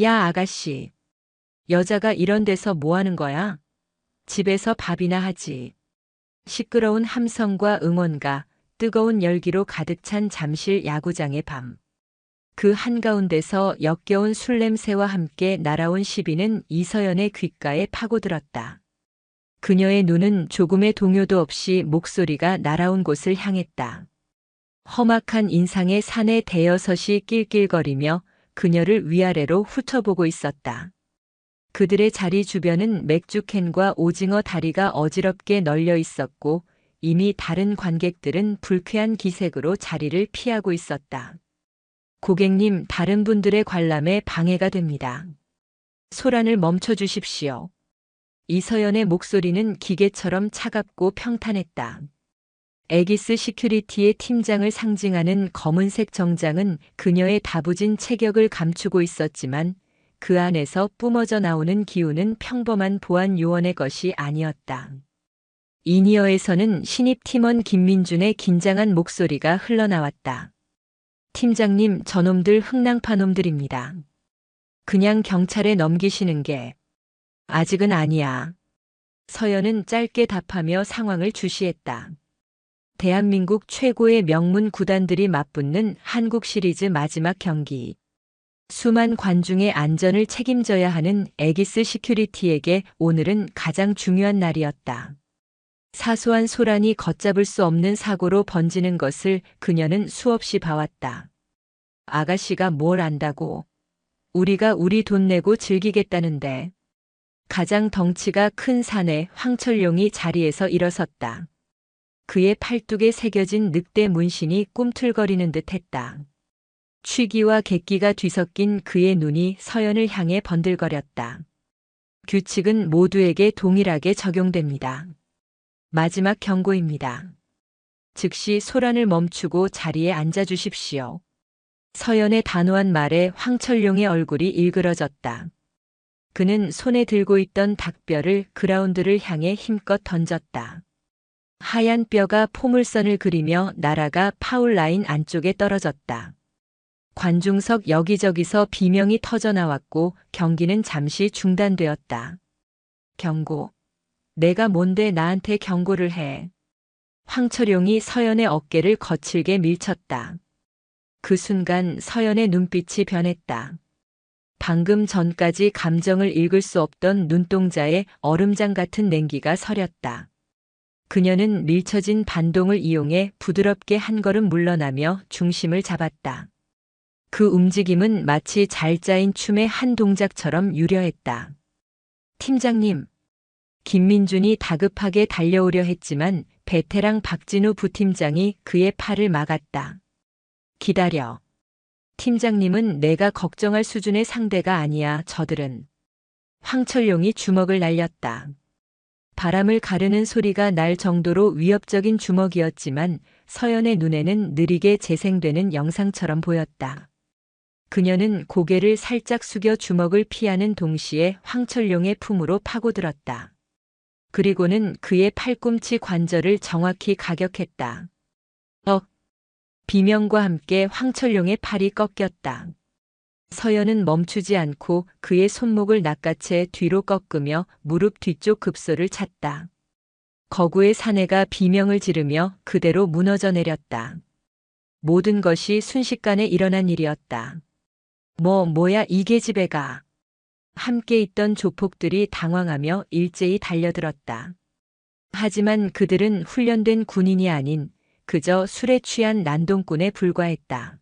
야, 아가씨. 여자가 이런 데서 뭐 하는 거야? 집에서 밥이나 하지. 시끄러운 함성과 응원가, 뜨거운 열기로 가득 찬 잠실 야구장의 밤. 그 한가운데서 역겨운 술 냄새와 함께 날아온 시비는 이서연의 귓가에 파고들었다. 그녀의 눈은 조금의 동요도 없이 목소리가 날아온 곳을 향했다. 험악한 인상의 산의 대여섯이 낄낄거리며 그녀를 위아래로 훑어보고 있었다. 그들의 자리 주변은 맥주캔과 오징어 다리가 어지럽게 널려 있었고 이미 다른 관객들은 불쾌한 기색으로 자리를 피하고 있었다. 고객님, 다른 분들의 관람에 방해가 됩니다. 소란을 멈춰 주십시오. 이서연의 목소리는 기계처럼 차갑고 평탄했다. 에기스 시큐리티의 팀장을 상징하는 검은색 정장은 그녀의 다부진 체격을 감추고 있었지만 그 안에서 뿜어져 나오는 기운은 평범한 보안 요원의 것이 아니었다. 이니어에서는 신입 팀원 김민준의 긴장한 목소리가 흘러나왔다. 팀장님, 저놈들 흥낭파놈들입니다. 그냥 경찰에 넘기시는 게 아직은 아니야. 서연은 짧게 답하며 상황을 주시했다. 대한민국 최고의 명문 구단들이 맞붙는 한국 시리즈 마지막 경기. 수만 관중의 안전을 책임져야 하는 에기스 시큐리티에게 오늘은 가장 중요한 날이었다. 사소한 소란이 걷잡을 수 없는 사고로 번지는 것을 그녀는 수없이 봐왔다. 아가씨가 뭘 안다고. 우리가 우리 돈 내고 즐기겠다는데. 가장 덩치가 큰 사내 황철용이 자리에서 일어섰다. 그의 팔뚝에 새겨진 늑대 문신이 꿈틀거리는 듯 했다. 취기와 객기가 뒤섞인 그의 눈이 서연을 향해 번들거렸다. 규칙은 모두에게 동일하게 적용됩니다. 마지막 경고입니다. 즉시 소란을 멈추고 자리에 앉아 주십시오. 서연의 단호한 말에 황철용의 얼굴이 일그러졌다. 그는 손에 들고 있던 닭뼈를 그라운드를 향해 힘껏 던졌다. 하얀 뼈가 포물선을 그리며 날아가 파울 라인 안쪽에 떨어졌다. 관중석 여기저기서 비명이 터져나왔고 경기는 잠시 중단되었다. 경고. 내가 뭔데 나한테 경고를 해. 황철용이 서연의 어깨를 거칠게 밀쳤다. 그 순간 서연의 눈빛이 변했다. 방금 전까지 감정을 읽을 수 없던 눈동자에 얼음장 같은 냉기가 서렸다. 그녀는 밀쳐진 반동을 이용해 부드럽게 한 걸음 물러나며 중심을 잡았다. 그 움직임은 마치 잘 짜인 춤의 한 동작처럼 유려했다. 팀장님. 김민준이 다급하게 달려오려 했지만 베테랑 박진우 부팀장이 그의 팔을 막았다. 기다려. 팀장님은 내가 걱정할 수준의 상대가 아니야, 저들은. 황철용이 주먹을 날렸다. 바람을 가르는 소리가 날 정도로 위협적인 주먹이었지만 서연의 눈에는 느리게 재생되는 영상처럼 보였다. 그녀는 고개를 살짝 숙여 주먹을 피하는 동시에 황철용의 품으로 파고들었다. 그리고는 그의 팔꿈치 관절을 정확히 가격했다. 비명과 함께 황철용의 팔이 꺾였다. 서연은 멈추지 않고 그의 손목을 낚아채 뒤로 꺾으며 무릎 뒤쪽 급소를 찼다. 거구의 사내가 비명을 지르며 그대로 무너져 내렸다. 모든 것이 순식간에 일어난 일이었다. 뭐야 이게 집에 가. 함께 있던 조폭들이 당황하며 일제히 달려들었다. 하지만 그들은 훈련된 군인이 아닌 그저 술에 취한 난동꾼에 불과했다.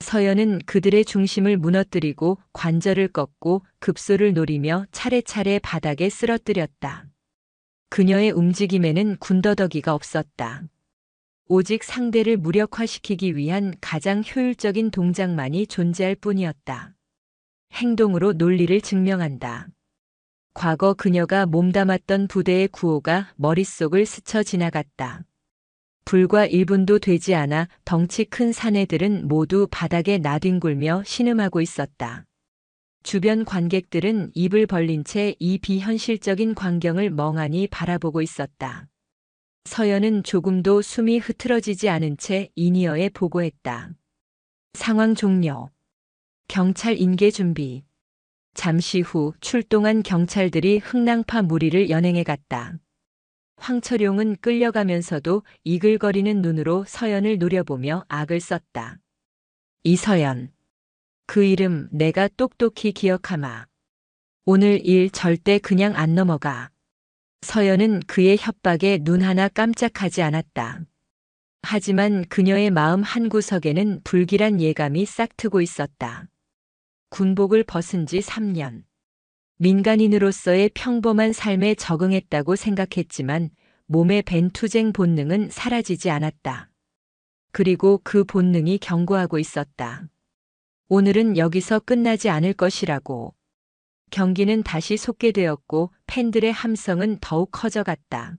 서연은 그들의 중심을 무너뜨리고 관절을 꺾고 급소를 노리며 차례차례 바닥에 쓰러뜨렸다. 그녀의 움직임에는 군더더기가 없었다. 오직 상대를 무력화시키기 위한 가장 효율적인 동작만이 존재할 뿐이었다. 행동으로 논리를 증명한다. 과거 그녀가 몸담았던 부대의 구호가 머릿속을 스쳐 지나갔다. 불과 1분도 되지 않아 덩치 큰 사내들은 모두 바닥에 나뒹굴며 신음하고 있었다. 주변 관객들은 입을 벌린 채 이 비현실적인 광경을 멍하니 바라보고 있었다. 서연은 조금도 숨이 흐트러지지 않은 채 이니어에 보고했다. 상황 종료. 경찰 인계 준비. 잠시 후 출동한 경찰들이 흥낭파 무리를 연행해 갔다. 황철용은 끌려가면서도 이글거리는 눈으로 서연을 노려보며 악을 썼다. 이서연. 그 이름 내가 똑똑히 기억하마. 오늘 일 절대 그냥 안 넘어가. 서연은 그의 협박에 눈 하나 깜짝하지 않았다. 하지만 그녀의 마음 한구석에는 불길한 예감이 싹트고 있었다. 군복을 벗은 지 3년. 민간인으로서의 평범한 삶에 적응했다고 생각했지만 몸에 밴 투쟁 본능은 사라지지 않았다. 그리고 그 본능이 경고하고 있었다. 오늘은 여기서 끝나지 않을 것이라고. 경기는 다시 속게되었고 팬들의 함성은 더욱 커져갔다.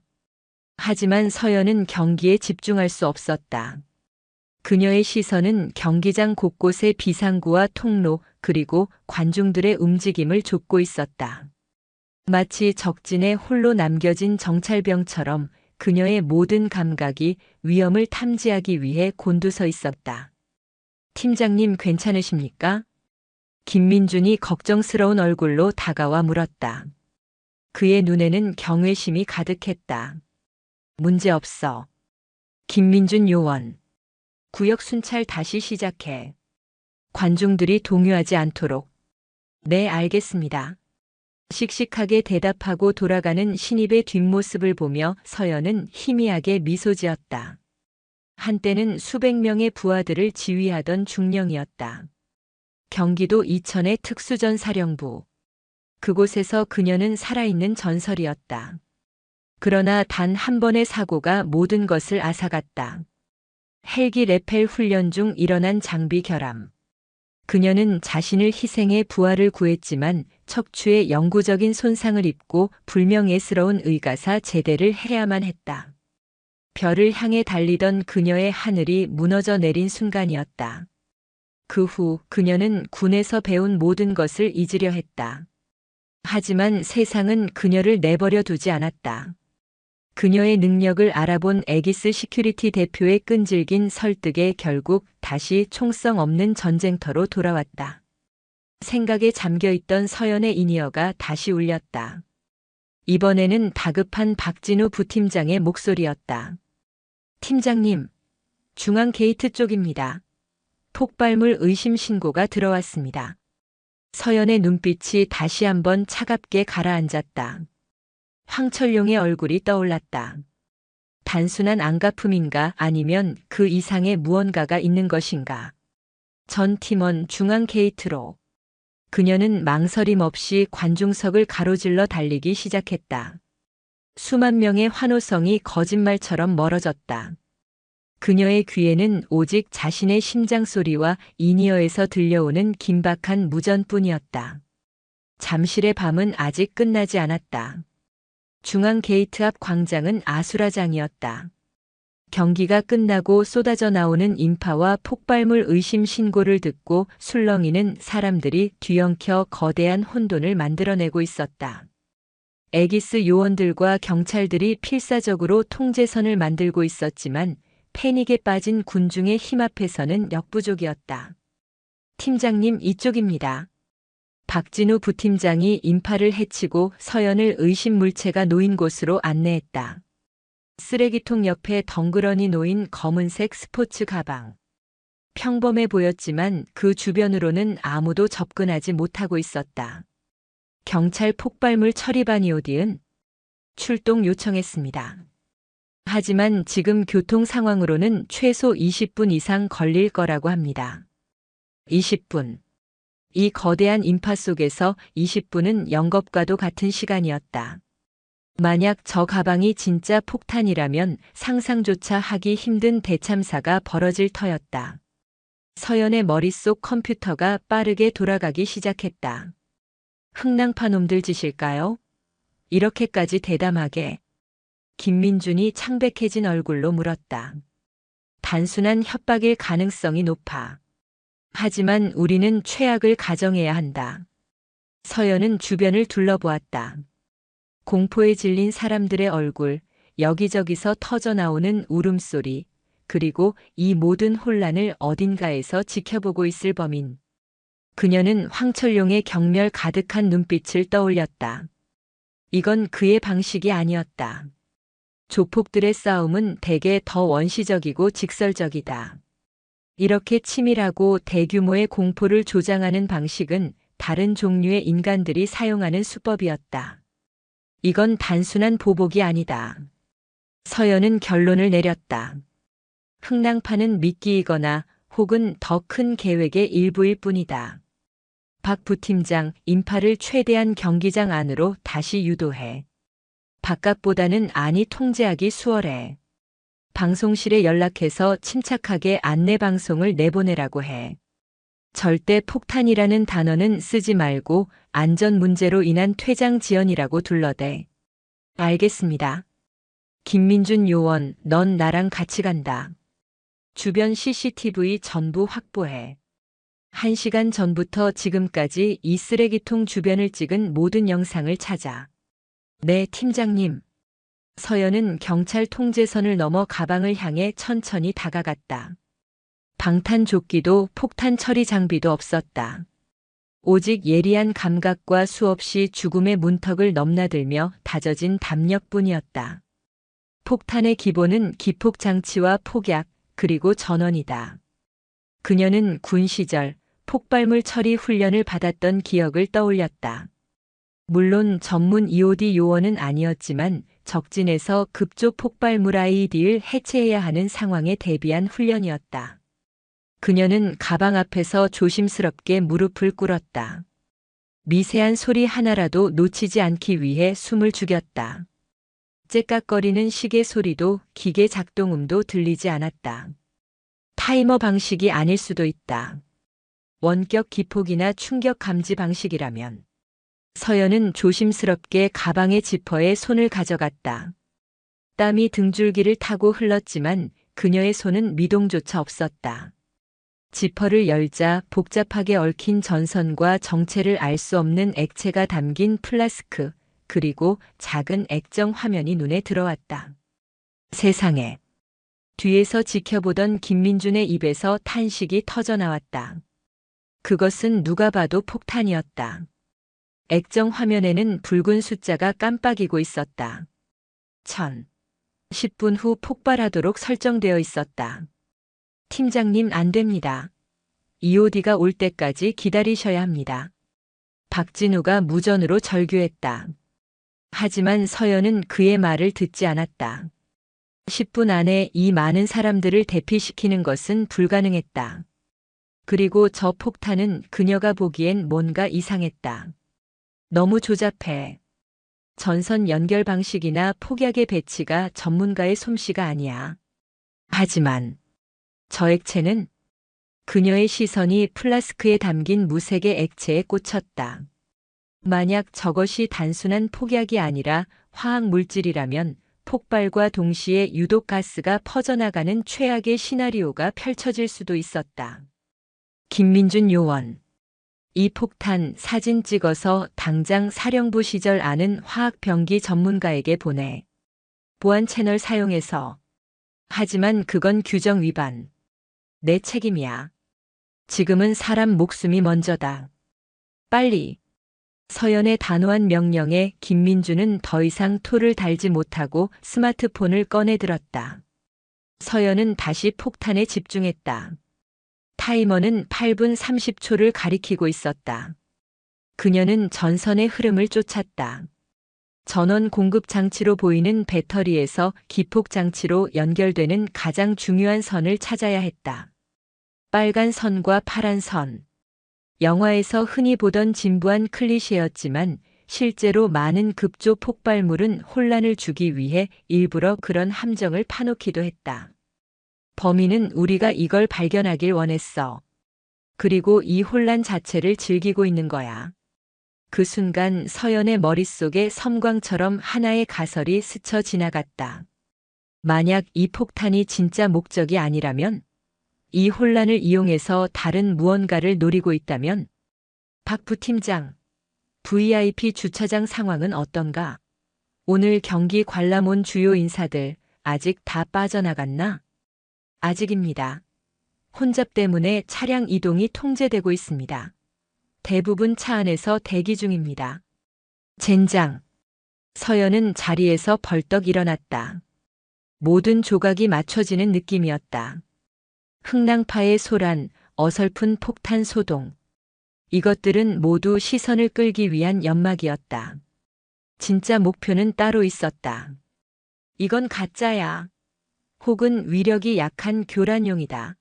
하지만 서연은 경기에 집중할 수 없었다. 그녀의 시선은 경기장 곳곳의 비상구와 통로 그리고 관중들의 움직임을 좇고 있었다. 마치 적진에 홀로 남겨진 정찰병처럼 그녀의 모든 감각이 위험을 탐지하기 위해 곤두서 있었다. 팀장님 괜찮으십니까? 김민준이 걱정스러운 얼굴로 다가와 물었다. 그의 눈에는 경외심이 가득했다. 문제없어. 김민준 요원. 구역 순찰 다시 시작해. 관중들이 동요하지 않도록. 네, 알겠습니다. 씩씩하게 대답하고 돌아가는 신입의 뒷모습을 보며 서연은 희미하게 미소 지었다. 한때는 수백 명의 부하들을 지휘하던 중령이었다. 경기도 이천의 특수전사령부. 그곳에서 그녀는 살아있는 전설이었다. 그러나 단 한 번의 사고가 모든 것을 앗아갔다. 헬기 레펠 훈련 중 일어난 장비 결함. 그녀는 자신을 희생해 부하를 구했지만 척추에 영구적인 손상을 입고 불명예스러운 의가사 제대를 해야만 했다. 별을 향해 달리던 그녀의 하늘이 무너져 내린 순간이었다. 그 후 그녀는 군에서 배운 모든 것을 잊으려 했다. 하지만 세상은 그녀를 내버려 두지 않았다. 그녀의 능력을 알아본 애기스 시큐리티 대표의 끈질긴 설득에 결국 다시 총성 없는 전쟁터로 돌아왔다. 생각에 잠겨있던 서연의 인이어가 다시 울렸다. 이번에는 다급한 박진우 부팀장의 목소리였다. 팀장님, 중앙 게이트 쪽입니다. 폭발물 의심 신고가 들어왔습니다. 서연의 눈빛이 다시 한번 차갑게 가라앉았다. 황철용의 얼굴이 떠올랐다. 단순한 안가품인가 아니면 그 이상의 무언가가 있는 것인가. 전 팀원 중앙 게이트로. 그녀는 망설임 없이 관중석을 가로질러 달리기 시작했다. 수만 명의 환호성이 거짓말처럼 멀어졌다. 그녀의 귀에는 오직 자신의 심장 소리와 이니어에서 들려오는 긴박한 무전뿐이었다. 잠실의 밤은 아직 끝나지 않았다. 중앙 게이트 앞 광장은 아수라장이었다. 경기가 끝나고 쏟아져 나오는 인파와 폭발물 의심 신고를 듣고 술렁이는 사람들이 뒤엉켜 거대한 혼돈을 만들어내고 있었다. 애기스 요원들과 경찰들이 필사적으로 통제선을 만들고 있었지만 패닉에 빠진 군중의 힘 앞에서는 역부족이었다. 팀장님 이쪽입니다. 박진우 부팀장이 인파를 해치고 서연을 의심 물체가 놓인 곳으로 안내했다. 쓰레기통 옆에 덩그러니 놓인 검은색 스포츠 가방. 평범해 보였지만 그 주변으로는 아무도 접근하지 못하고 있었다. 경찰 폭발물 처리반 이오디은 출동 요청했습니다. 하지만 지금 교통 상황으로는 최소 20분 이상 걸릴 거라고 합니다. 20분. 이 거대한 인파 속에서 20분은 영겁과도 같은 시간이었다. 만약 저 가방이 진짜 폭탄이라면 상상조차 하기 힘든 대참사가 벌어질 터였다. 서연의 머릿속 컴퓨터가 빠르게 돌아가기 시작했다. 흥낭파 놈들 짓일까요? 이렇게까지 대담하게. 김민준이 창백해진 얼굴로 물었다. 단순한 협박일 가능성이 높아. 하지만 우리는 최악을 가정해야 한다. 서연은 주변을 둘러보았다. 공포에 질린 사람들의 얼굴, 여기저기서 터져나오는 울음소리, 그리고 이 모든 혼란을 어딘가에서 지켜보고 있을 범인. 그녀는 황철룡의 경멸 가득한 눈빛을 떠올렸다. 이건 그의 방식이 아니었다. 조폭들의 싸움은 대개 더 원시적이고 직설적이다. 이렇게 치밀하고 대규모의 공포를 조장하는 방식은 다른 종류의 인간들이 사용하는 수법이었다. 이건 단순한 보복이 아니다. 서연은 결론을 내렸다. 흥낭파는 미끼이거나 혹은 더 큰 계획의 일부일 뿐이다. 박 부팀장, 인파를 최대한 경기장 안으로 다시 유도해. 바깥보다는 안이 통제하기 수월해. 방송실에 연락해서 침착하게 안내 방송을 내보내라고 해. 절대 폭탄이라는 단어는 쓰지 말고 안전 문제로 인한 퇴장 지연이라고 둘러대. 알겠습니다. 김민준 요원, 넌 나랑 같이 간다. 주변 CCTV 전부 확보해. 1시간 전부터 지금까지 이 쓰레기통 주변을 찍은 모든 영상을 찾아. 네, 팀장님. 서연은 경찰 통제선을 넘어 가방을 향해 천천히 다가갔다. 방탄조끼도 폭탄 처리 장비도 없었다. 오직 예리한 감각과 수없이 죽음의 문턱을 넘나들며 다져진 담력뿐이었다. 폭탄의 기본은 기폭장치와 폭약, 그리고 전원이다. 그녀는 군 시절 폭발물 처리 훈련을 받았던 기억을 떠올렸다. 물론 전문 EOD 요원은 아니었지만 적진에서 급조 폭발물 IED를 해체해야 하는 상황에 대비한 훈련이었다. 그녀는 가방 앞에서 조심스럽게 무릎을 꿇었다. 미세한 소리 하나라도 놓치지 않기 위해 숨을 죽였다. 째깍거리는 시계 소리도 기계 작동음도 들리지 않았다. 타이머 방식이 아닐 수도 있다. 원격 기폭이나 충격 감지 방식이라면. 서연은 조심스럽게 가방의 지퍼에 손을 가져갔다. 땀이 등줄기를 타고 흘렀지만 그녀의 손은 미동조차 없었다. 지퍼를 열자 복잡하게 얽힌 전선과 정체를 알 수 없는 액체가 담긴 플라스크, 그리고 작은 액정 화면이 눈에 들어왔다. 세상에. 뒤에서 지켜보던 김민준의 입에서 탄식이 터져나왔다. 그것은 누가 봐도 폭탄이었다. 액정 화면에는 붉은 숫자가 깜빡이고 있었다. 10분 후 폭발하도록 설정되어 있었다. 팀장님, 안 됩니다. EOD가 올 때까지 기다리셔야 합니다. 박진우가 무전으로 절규했다. 하지만 서연은 그의 말을 듣지 않았다. 10분 안에 이 많은 사람들을 대피시키는 것은 불가능했다. 그리고 저 폭탄은 그녀가 보기엔 뭔가 이상했다. 너무 조잡해. 전선 연결 방식이나 폭약의 배치가 전문가의 솜씨가 아니야. 하지만 저 액체는 그녀의 시선이 플라스크에 담긴 무색의 액체에 꽂혔다. 만약 저것이 단순한 폭약이 아니라 화학 물질이라면 폭발과 동시에 유독가스가 퍼져나가는 최악의 시나리오가 펼쳐질 수도 있었다. 김민준 요원. 이 폭탄 사진 찍어서 당장 사령부 시절 아는 화학병기 전문가에게 보내. 보안 채널 사용해서. 하지만 그건 규정 위반. 내 책임이야. 지금은 사람 목숨이 먼저다. 빨리. 서연의 단호한 명령에 김민준은 더 이상 토를 달지 못하고 스마트폰을 꺼내 들었다. 서연은 다시 폭탄에 집중했다. 타이머는 8분 30초를 가리키고 있었다. 그녀는 전선의 흐름을 쫓았다. 전원 공급 장치로 보이는 배터리에서 기폭 장치로 연결되는 가장 중요한 선을 찾아야 했다. 빨간 선과 파란 선. 영화에서 흔히 보던 진부한 클리셰였지만 실제로 많은 급조 폭발물은 혼란을 주기 위해 일부러 그런 함정을 파놓기도 했다. 범인은 우리가 이걸 발견하길 원했어. 그리고 이 혼란 자체를 즐기고 있는 거야. 그 순간 서연의 머릿속에 섬광처럼 하나의 가설이 스쳐 지나갔다. 만약 이 폭탄이 진짜 목적이 아니라면, 이 혼란을 이용해서 다른 무언가를 노리고 있다면, 박 부팀장, VIP 주차장 상황은 어떤가? 오늘 경기 관람 온 주요 인사들 아직 다 빠져나갔나? 아직입니다. 혼잡 때문에 차량 이동이 통제되고 있습니다. 대부분 차 안에서 대기 중입니다. 젠장. 서연은 자리에서 벌떡 일어났다. 모든 조각이 맞춰지는 느낌이었다. 흥랑파의 소란, 어설픈 폭탄 소동. 이것들은 모두 시선을 끌기 위한 연막이었다. 진짜 목표는 따로 있었다. 이건 가짜야. 혹은 위력이 약한 교란용이다.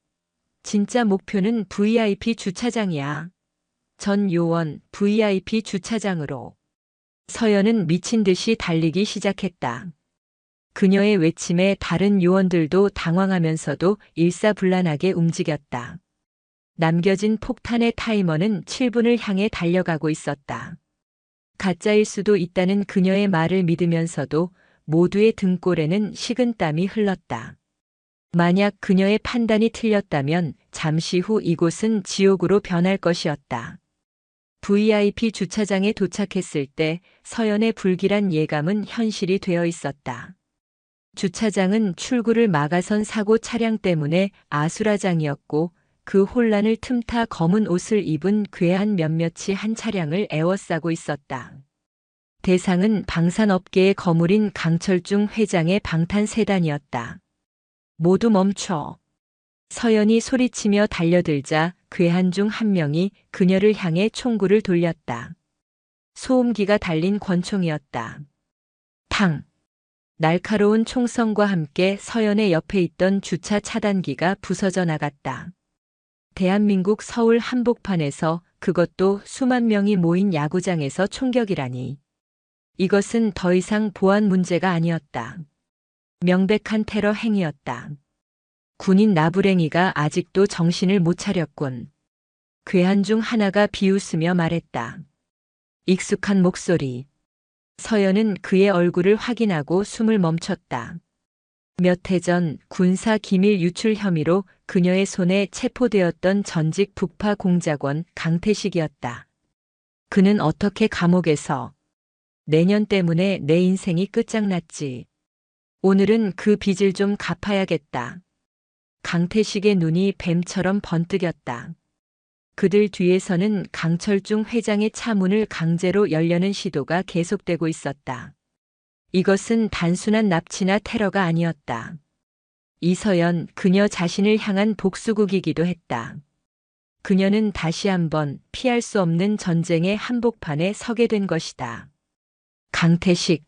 진짜 목표는 VIP 주차장이야. 전 요원 VIP 주차장으로. 서연은 미친 듯이 달리기 시작했다. 그녀의 외침에 다른 요원들도 당황하면서도 일사불란하게 움직였다. 남겨진 폭탄의 타이머는 7분을 향해 달려가고 있었다. 가짜일 수도 있다는 그녀의 말을 믿으면서도 모두의 등골에는 식은땀이 흘렀다. 만약 그녀의 판단이 틀렸다면 잠시 후 이곳은 지옥으로 변할 것이었다. VIP 주차장에 도착했을 때 서연의 불길한 예감은 현실이 되어 있었다. 주차장은 출구를 막아선 사고 차량 때문에 아수라장이었고 그 혼란을 틈타 검은 옷을 입은 괴한 몇몇이 한 차량을 에워싸고 있었다. 대상은 방산업계의 거물인 강철중 회장의 방탄세단이었다. 모두 멈춰. 서연이 소리치며 달려들자 괴한 중 한 명이 그녀를 향해 총구를 돌렸다. 소음기가 달린 권총이었다. 탕! 날카로운 총성과 함께 서연의 옆에 있던 주차 차단기가 부서져 나갔다. 대한민국 서울 한복판에서, 그것도 수만 명이 모인 야구장에서 총격이라니. 이것은 더 이상 보안 문제가 아니었다. 명백한 테러 행위였다. 군인 나부랭이가 아직도 정신을 못 차렸군. 괴한 중 하나가 비웃으며 말했다. 익숙한 목소리. 서연은 그의 얼굴을 확인하고 숨을 멈췄다. 몇 해 전 군사 기밀 유출 혐의로 그녀의 손에 체포되었던 전직 북파 공작원 강태식이었다. 그는 어떻게 감옥에서. 내년 때문에 내 인생이 끝장났지. 오늘은 그 빚을 좀 갚아야겠다. 강태식의 눈이 뱀처럼 번뜩였다. 그들 뒤에서는 강철중 회장의 차문을 강제로 열려는 시도가 계속되고 있었다. 이것은 단순한 납치나 테러가 아니었다. 이서연, 그녀 자신을 향한 복수국이기도 했다. 그녀는 다시 한번 피할 수 없는 전쟁의 한복판에 서게 된 것이다. 강태식,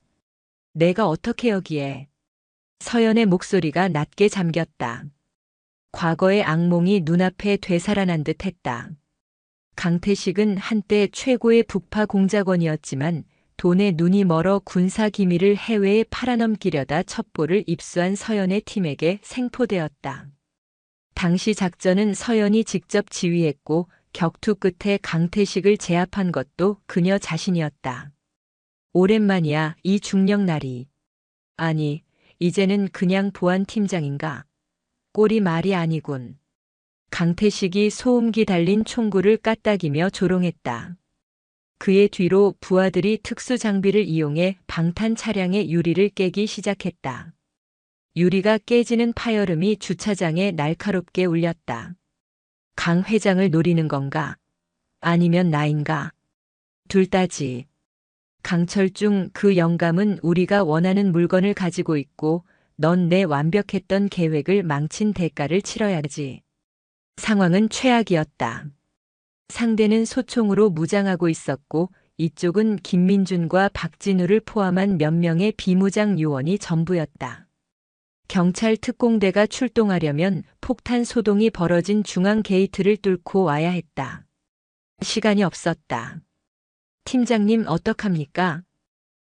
내가 어떻게 여기에? 서연의 목소리가 낮게 잠겼다. 과거의 악몽이 눈앞에 되살아난 듯 했다. 강태식은 한때 최고의 북파 공작원이었지만 돈에 눈이 멀어 군사 기밀을 해외에 팔아넘기려다 첩보를 입수한 서연의 팀에게 생포되었다. 당시 작전은 서연이 직접 지휘했고 격투 끝에 강태식을 제압한 것도 그녀 자신이었다. 오랜만이야, 이 중력날이. 아니, 이제는 그냥 보안팀장인가? 꼴이 말이 아니군. 강태식이 소음기 달린 총구를 까딱이며 조롱했다. 그의 뒤로 부하들이 특수 장비를 이용해 방탄 차량의 유리를 깨기 시작했다. 유리가 깨지는 파열음이 주차장에 날카롭게 울렸다. 강 회장을 노리는 건가? 아니면 나인가? 둘 다지. 강철중, 그 영감은 우리가 원하는 물건을 가지고 있고 넌 내 완벽했던 계획을 망친 대가를 치러야지. 상황은 최악이었다. 상대는 소총으로 무장하고 있었고 이쪽은 김민준과 박진우를 포함한 몇 명의 비무장 요원이 전부였다. 경찰 특공대가 출동하려면 폭탄 소동이 벌어진 중앙 게이트를 뚫고 와야 했다. 시간이 없었다. 팀장님 어떡합니까?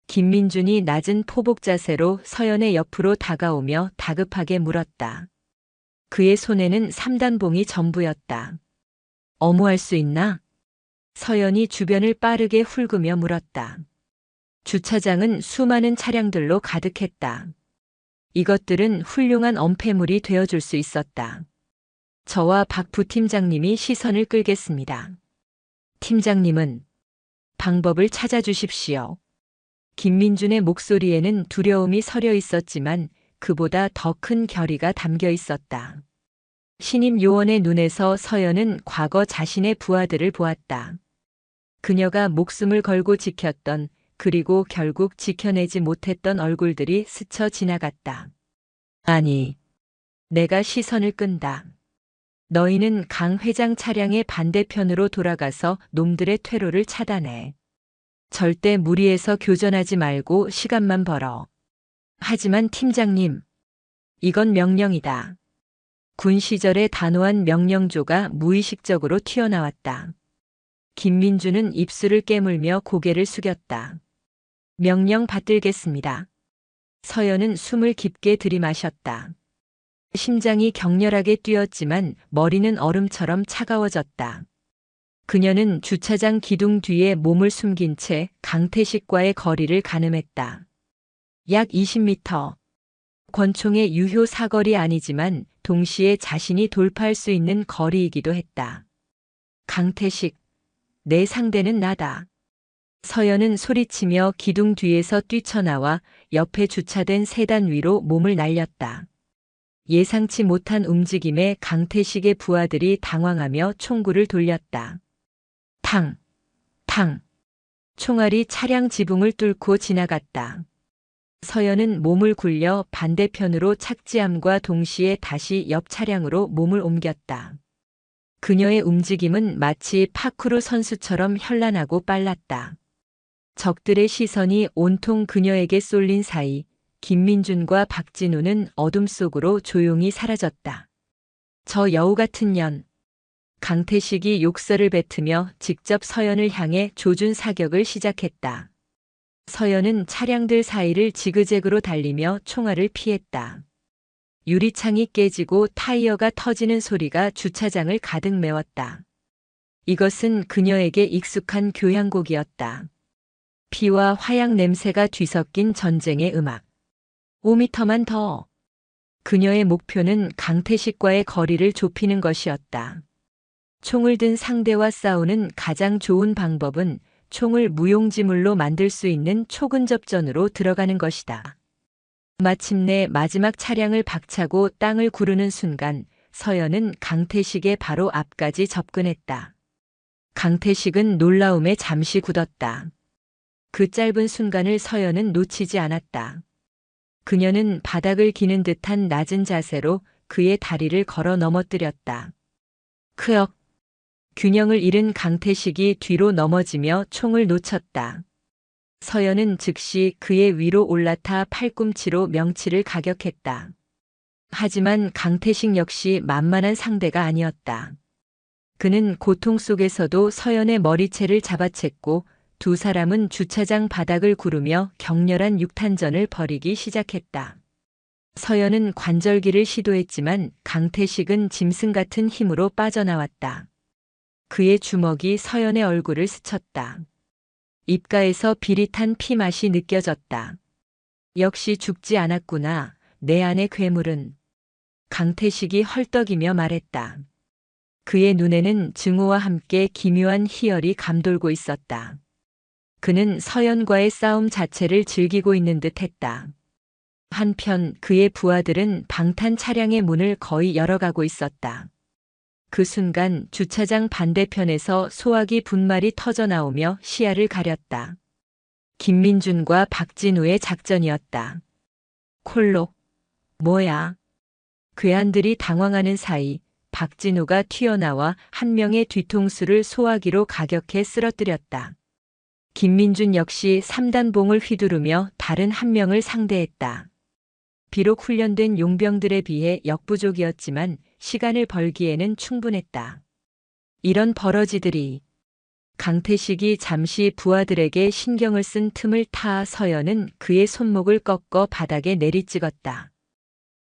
김민준이 낮은 포복 자세로 서연의 옆으로 다가오며 다급하게 물었다. 그의 손에는 3단봉이 전부였다. 어무할 수 있나? 서연이 주변을 빠르게 훑으며 물었다. 주차장은 수많은 차량들로 가득했다. 이것들은 훌륭한 엄폐물이 되어줄 수 있었다. 저와 박 부팀장님이 시선을 끌겠습니다. 팀장님은 방법을 찾아주십시오. 김민준의 목소리에는 두려움이 서려 있었지만 그보다 더 큰 결의가 담겨 있었다. 신임 요원의 눈에서 서연은 과거 자신의 부하들을 보았다. 그녀가 목숨을 걸고 지켰던, 그리고 결국 지켜내지 못했던 얼굴들이 스쳐 지나갔다. 아니, 내가 시선을 끈다. 너희는 강 회장 차량의 반대편으로 돌아가서 놈들의 퇴로를 차단해. 절대 무리해서 교전하지 말고 시간만 벌어. 하지만 팀장님, 이건 명령이다. 군 시절의 단호한 명령조가 무의식적으로 튀어나왔다. 김민주는 입술을 깨물며 고개를 숙였다. 명령 받들겠습니다. 서연은 숨을 깊게 들이마셨다. 심장이 격렬하게 뛰었지만 머리는 얼음처럼 차가워졌다. 그녀는 주차장 기둥 뒤에 몸을 숨긴 채 강태식과의 거리를 가늠했다. 약 20m. 권총의 유효 사거리 아니지만 동시에 자신이 돌파할 수 있는 거리이기도 했다. 강태식, 내 상대는 나다. 서연은 소리치며 기둥 뒤에서 뛰쳐나와 옆에 주차된 세단 위로 몸을 날렸다. 예상치 못한 움직임에 강태식의 부하들이 당황하며 총구를 돌렸다. 탕! 탕! 총알이 차량 지붕을 뚫고 지나갔다. 서연은 몸을 굴려 반대편으로 착지함과 동시에 다시 옆 차량으로 몸을 옮겼다. 그녀의 움직임은 마치 파쿠르 선수처럼 현란하고 빨랐다. 적들의 시선이 온통 그녀에게 쏠린 사이 김민준과 박진우는 어둠 속으로 조용히 사라졌다. 저 여우 같은 년. 강태식이 욕설을 뱉으며 직접 서연을 향해 조준 사격을 시작했다. 서연은 차량들 사이를 지그재그로 달리며 총알을 피했다. 유리창이 깨지고 타이어가 터지는 소리가 주차장을 가득 메웠다. 이것은 그녀에게 익숙한 교향곡이었다. 피와 화약 냄새가 뒤섞인 전쟁의 음악. 5m만 더. 그녀의 목표는 강태식과의 거리를 좁히는 것이었다. 총을 든 상대와 싸우는 가장 좋은 방법은 총을 무용지물로 만들 수 있는 초근접전으로 들어가는 것이다. 마침내 마지막 차량을 박차고 땅을 구르는 순간 서연은 강태식의 바로 앞까지 접근했다. 강태식은 놀라움에 잠시 굳었다. 그 짧은 순간을 서연은 놓치지 않았다. 그녀는 바닥을 기는 듯한 낮은 자세로 그의 다리를 걸어 넘어뜨렸다. 크역. 균형을 잃은 강태식이 뒤로 넘어지며 총을 놓쳤다. 서연은 즉시 그의 위로 올라타 팔꿈치로 명치를 가격했다. 하지만 강태식 역시 만만한 상대가 아니었다. 그는 고통 속에서도 서연의 머리채를 잡아챘고 두 사람은 주차장 바닥을 구르며 격렬한 육탄전을 벌이기 시작했다. 서연은 관절기를 시도했지만 강태식은 짐승 같은 힘으로 빠져나왔다. 그의 주먹이 서연의 얼굴을 스쳤다. 입가에서 비릿한 피 맛이 느껴졌다. 역시 죽지 않았구나, 내 안의 괴물은. 강태식이 헐떡이며 말했다. 그의 눈에는 증오와 함께 기묘한 희열이 감돌고 있었다. 그는 서연과의 싸움 자체를 즐기고 있는 듯 했다. 한편 그의 부하들은 방탄 차량의 문을 거의 열어가고 있었다. 그 순간 주차장 반대편에서 소화기 분말이 터져나오며 시야를 가렸다. 김민준과 박진우의 작전이었다. 콜록. 뭐야? 괴한들이 당황하는 사이 박진우가 튀어나와 한 명의 뒤통수를 소화기로 가격해 쓰러뜨렸다. 김민준 역시 3단봉을 휘두르며 다른 한 명을 상대했다. 비록 훈련된 용병들에 비해 역부족이었지만 시간을 벌기에는 충분했다. 이런 버러지들이. 강태식이 잠시 부하들에게 신경을 쓴 틈을 타 서연은 그의 손목을 꺾어 바닥에 내리찍었다.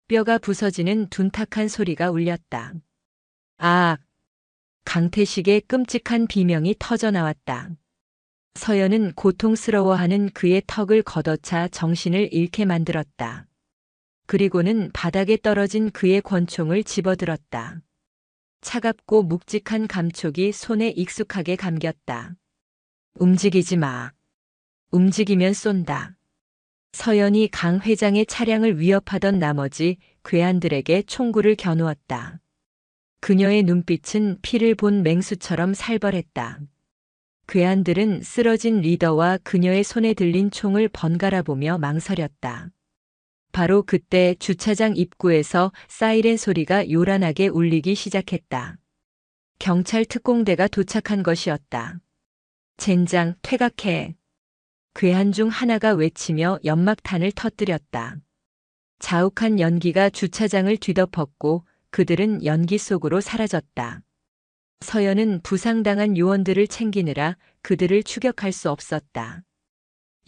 뼈가 부서지는 둔탁한 소리가 울렸다. 아! 강태식의 끔찍한 비명이 터져나왔다. 서연은 고통스러워하는 그의 턱을 걷어차 정신을 잃게 만들었다. 그리고는 바닥에 떨어진 그의 권총을 집어들었다. 차갑고 묵직한 감촉이 손에 익숙하게 감겼다. 움직이지 마. 움직이면 쏜다. 서연이 강 회장의 차량을 위협하던 나머지 괴한들에게 총구를 겨누었다. 그녀의 눈빛은 피를 본 맹수처럼 살벌했다. 괴한들은 쓰러진 리더와 그녀의 손에 들린 총을 번갈아 보며 망설였다. 바로 그때 주차장 입구에서 사이렌 소리가 요란하게 울리기 시작했다. 경찰 특공대가 도착한 것이었다. 젠장, 퇴각해. 괴한 중 하나가 외치며 연막탄을 터뜨렸다. 자욱한 연기가 주차장을 뒤덮었고 그들은 연기 속으로 사라졌다. 서연은 부상당한 요원들을 챙기느라 그들을 추격할 수 없었다.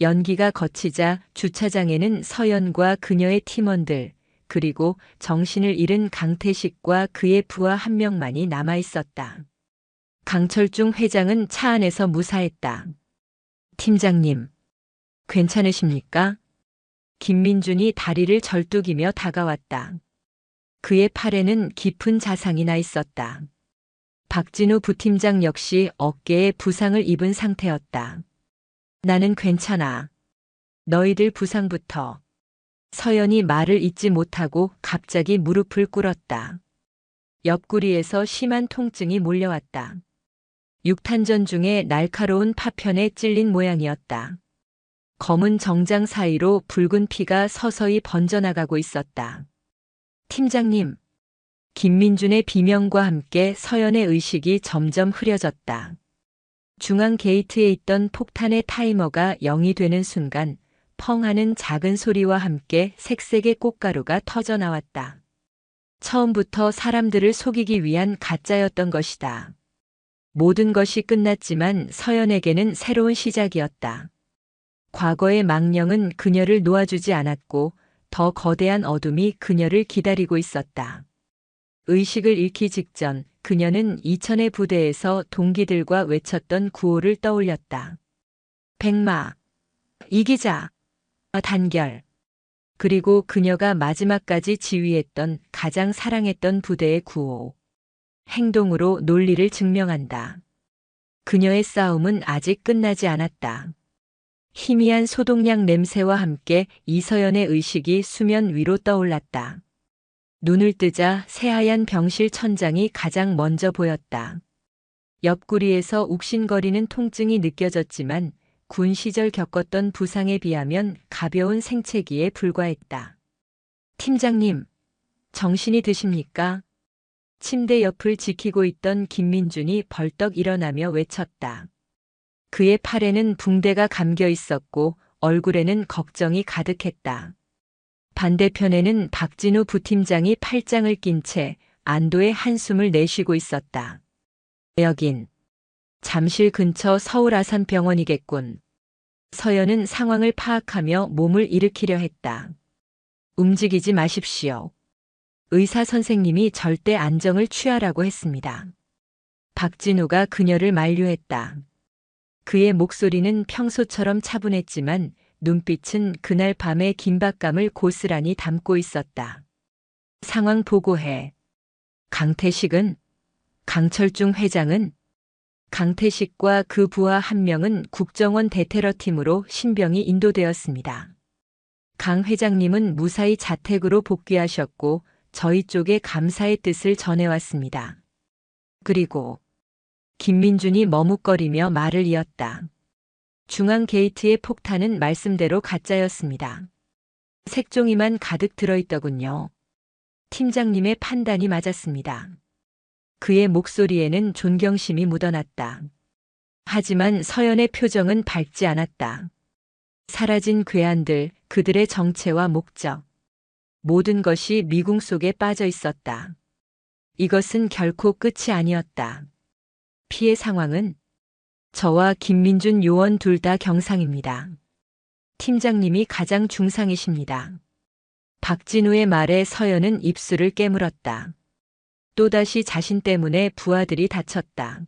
연기가 거치자 주차장에는 서연과 그녀의 팀원들, 그리고 정신을 잃은 강태식과 그의 부하 한 명만이 남아 있었다. 강철중 회장은 차 안에서 무사했다. 팀장님, 괜찮으십니까? 김민준이 다리를 절뚝이며 다가왔다. 그의 팔에는 깊은 자상이 나 있었다. 박진우 부팀장 역시 어깨에 부상을 입은 상태였다. 나는 괜찮아. 너희들 부상부터. 서연이 말을 잇지 못하고 갑자기 무릎을 꿇었다. 옆구리에서 심한 통증이 몰려왔다. 육탄전 중에 날카로운 파편에 찔린 모양이었다. 검은 정장 사이로 붉은 피가 서서히 번져나가고 있었다. 팀장님. 김민준의 비명과 함께 서연의 의식이 점점 흐려졌다. 중앙 게이트에 있던 폭탄의 타이머가 0이 되는 순간 펑 하는 작은 소리와 함께 색색의 꽃가루가 터져 나왔다. 처음부터 사람들을 속이기 위한 가짜였던 것이다. 모든 것이 끝났지만 서연에게는 새로운 시작이었다. 과거의 망령은 그녀를 놓아주지 않았고 더 거대한 어둠이 그녀를 기다리고 있었다. 의식을 잃기 직전 그녀는 이천의 부대에서 동기들과 외쳤던 구호를 떠올렸다. 백마, 이기자, 단결. 그리고 그녀가 마지막까지 지휘했던 가장 사랑했던 부대의 구호. 행동으로 논리를 증명한다. 그녀의 싸움은 아직 끝나지 않았다. 희미한 소독약 냄새와 함께 이서연의 의식이 수면 위로 떠올랐다. 눈을 뜨자 새하얀 병실 천장이 가장 먼저 보였다. 옆구리에서 욱신거리는 통증이 느껴졌지만 군 시절 겪었던 부상에 비하면 가벼운 생채기에 불과했다. 팀장님, 정신이 드십니까? 침대 옆을 지키고 있던 김민준이 벌떡 일어나며 외쳤다. 그의 팔에는 붕대가 감겨 있었고 얼굴에는 걱정이 가득했다. 반대편에는 박진우 부팀장이 팔짱을 낀 채 안도의 한숨을 내쉬고 있었다. 여긴 잠실 근처 서울 아산병원이겠군. 서연은 상황을 파악하며 몸을 일으키려 했다. 움직이지 마십시오. 의사 선생님이 절대 안정을 취하라고 했습니다. 박진우가 그녀를 만류했다. 그의 목소리는 평소처럼 차분했지만 눈빛은 그날 밤의 긴박감을 고스란히 담고 있었다. 상황 보고해. 강태식은? 강철중 회장은? 강태식과 그 부하 한 명은 국정원 대테러팀으로 신병이 인도되었습니다. 강 회장님은 무사히 자택으로 복귀하셨고 저희 쪽에 감사의 뜻을 전해왔습니다. 그리고 김민준이 머뭇거리며 말을 이었다. 중앙 게이트의 폭탄은 말씀대로 가짜였습니다. 색종이만 가득 들어있더군요. 팀장님의 판단이 맞았습니다. 그의 목소리에는 존경심이 묻어났다. 하지만 서연의 표정은 밝지 않았다. 사라진 괴한들, 그들의 정체와 목적. 모든 것이 미궁 속에 빠져 있었다. 이것은 결코 끝이 아니었다. 피해 상황은 저와 김민준 요원 둘 다 경상입니다. 팀장님이 가장 중상이십니다. 박진우의 말에 서연은 입술을 깨물었다. 또다시 자신 때문에 부하들이 다쳤다.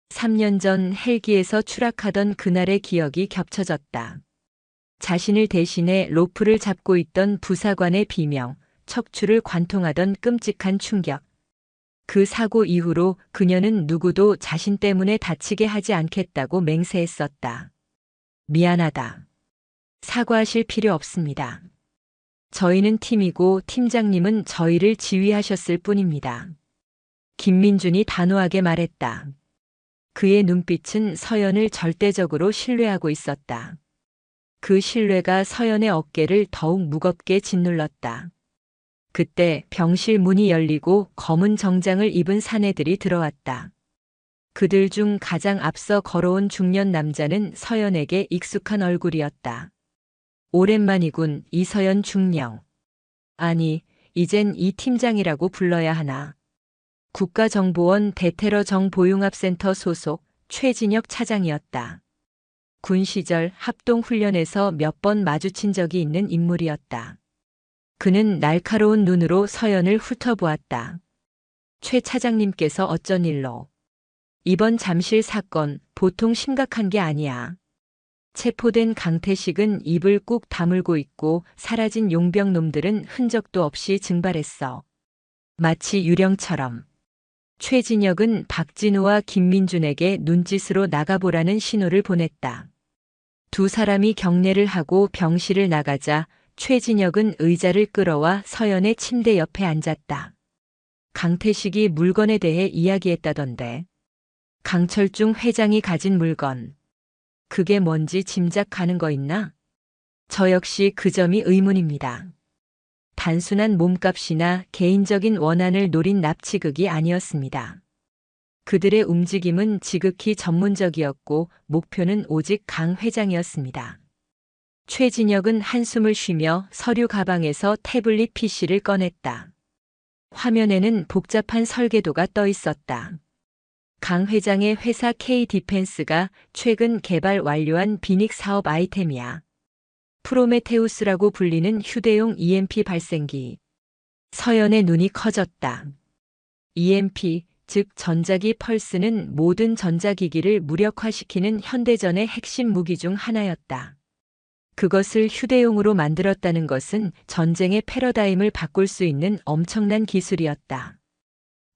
3년 전 헬기에서 추락하던 그날의 기억이 겹쳐졌다. 자신을 대신해 로프를 잡고 있던 부사관의 비명, 척추를 관통하던 끔찍한 충격. 그 사고 이후로 그녀는 누구도 자신 때문에 다치게 하지 않겠다고 맹세했었다. 미안하다. 사과하실 필요 없습니다. 저희는 팀이고 팀장님은 저희를 지휘하셨을 뿐입니다. 김민준이 단호하게 말했다. 그의 눈빛은 서연을 절대적으로 신뢰하고 있었다. 그 신뢰가 서연의 어깨를 더욱 무겁게 짓눌렀다. 그때 병실 문이 열리고 검은 정장을 입은 사내들이 들어왔다. 그들 중 가장 앞서 걸어온 중년 남자는 서연에게 익숙한 얼굴이었다. 오랜만이군, 이서연 중령. 아니, 이젠 이 팀장이라고 불러야 하나. 국가정보원 대테러 정보융합센터 소속 최진혁 차장이었다. 군 시절 합동훈련에서 몇 번 마주친 적이 있는 인물이었다. 그는 날카로운 눈으로 서연을 훑어보았다. 최 차장님께서 어쩐 일로? 이번 잠실 사건 보통 심각한 게 아니야. 체포된 강태식은 입을 꾹 다물고 있고 사라진 용병놈들은 흔적도 없이 증발했어. 마치 유령처럼. 최진혁은 박진우와 김민준에게 눈짓으로 나가보라는 신호를 보냈다. 두 사람이 경례를 하고 병실을 나가자 최진혁은 의자를 끌어와 서연의 침대 옆에 앉았다. 강태식이 물건에 대해 이야기했다던데. 강철중 회장이 가진 물건. 그게 뭔지 짐작 가는 거 있나? 저 역시 그 점이 의문입니다. 단순한 몸값이나 개인적인 원한을 노린 납치극이 아니었습니다. 그들의 움직임은 지극히 전문적이었고 목표는 오직 강 회장이었습니다. 최진혁은 한숨을 쉬며 서류 가방에서 태블릿 PC를 꺼냈다. 화면에는 복잡한 설계도가 떠 있었다. 강 회장의 회사 K-디펜스가 최근 개발 완료한 비닉 사업 아이템이야. 프로메테우스라고 불리는 휴대용 EMP 발생기. 서연의 눈이 커졌다. EMP, 즉 전자기 펄스는 모든 전자기기를 무력화시키는 현대전의 핵심 무기 중 하나였다. 그것을 휴대용으로 만들었다는 것은 전쟁의 패러다임을 바꿀 수 있는 엄청난 기술이었다.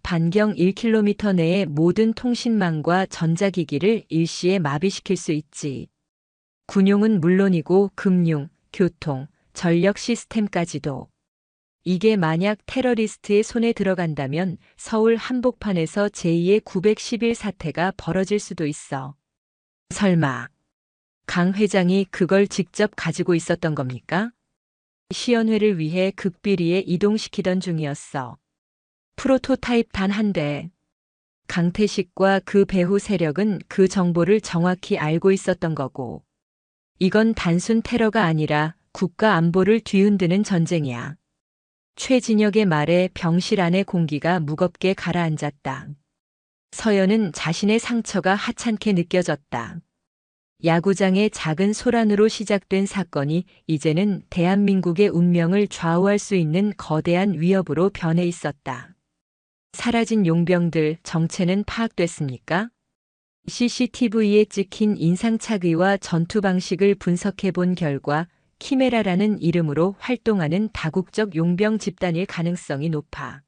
반경 1km 내의 모든 통신망과 전자기기를 일시에 마비시킬 수 있지. 군용은 물론이고 금융, 교통, 전력 시스템까지도. 이게 만약 테러리스트의 손에 들어간다면 서울 한복판에서 제2의 911 사태가 벌어질 수도 있어. 설마 강 회장이 그걸 직접 가지고 있었던 겁니까? 시연회를 위해 극비리에 이동시키던 중이었어. 프로토타입 단 한 대. 강태식과 그 배후 세력은 그 정보를 정확히 알고 있었던 거고. 이건 단순 테러가 아니라 국가 안보를 뒤흔드는 전쟁이야. 최진혁의 말에 병실 안의 공기가 무겁게 가라앉았다. 서연은 자신의 상처가 하찮게 느껴졌다. 야구장의 작은 소란으로 시작된 사건이 이제는 대한민국의 운명을 좌우할 수 있는 거대한 위협으로 변해 있었다. 사라진 용병들 정체는 파악됐습니까? CCTV에 찍힌 인상착의와 전투 방식을 분석해 본 결과 키메라라는 이름으로 활동하는 다국적 용병 집단일 가능성이 높아.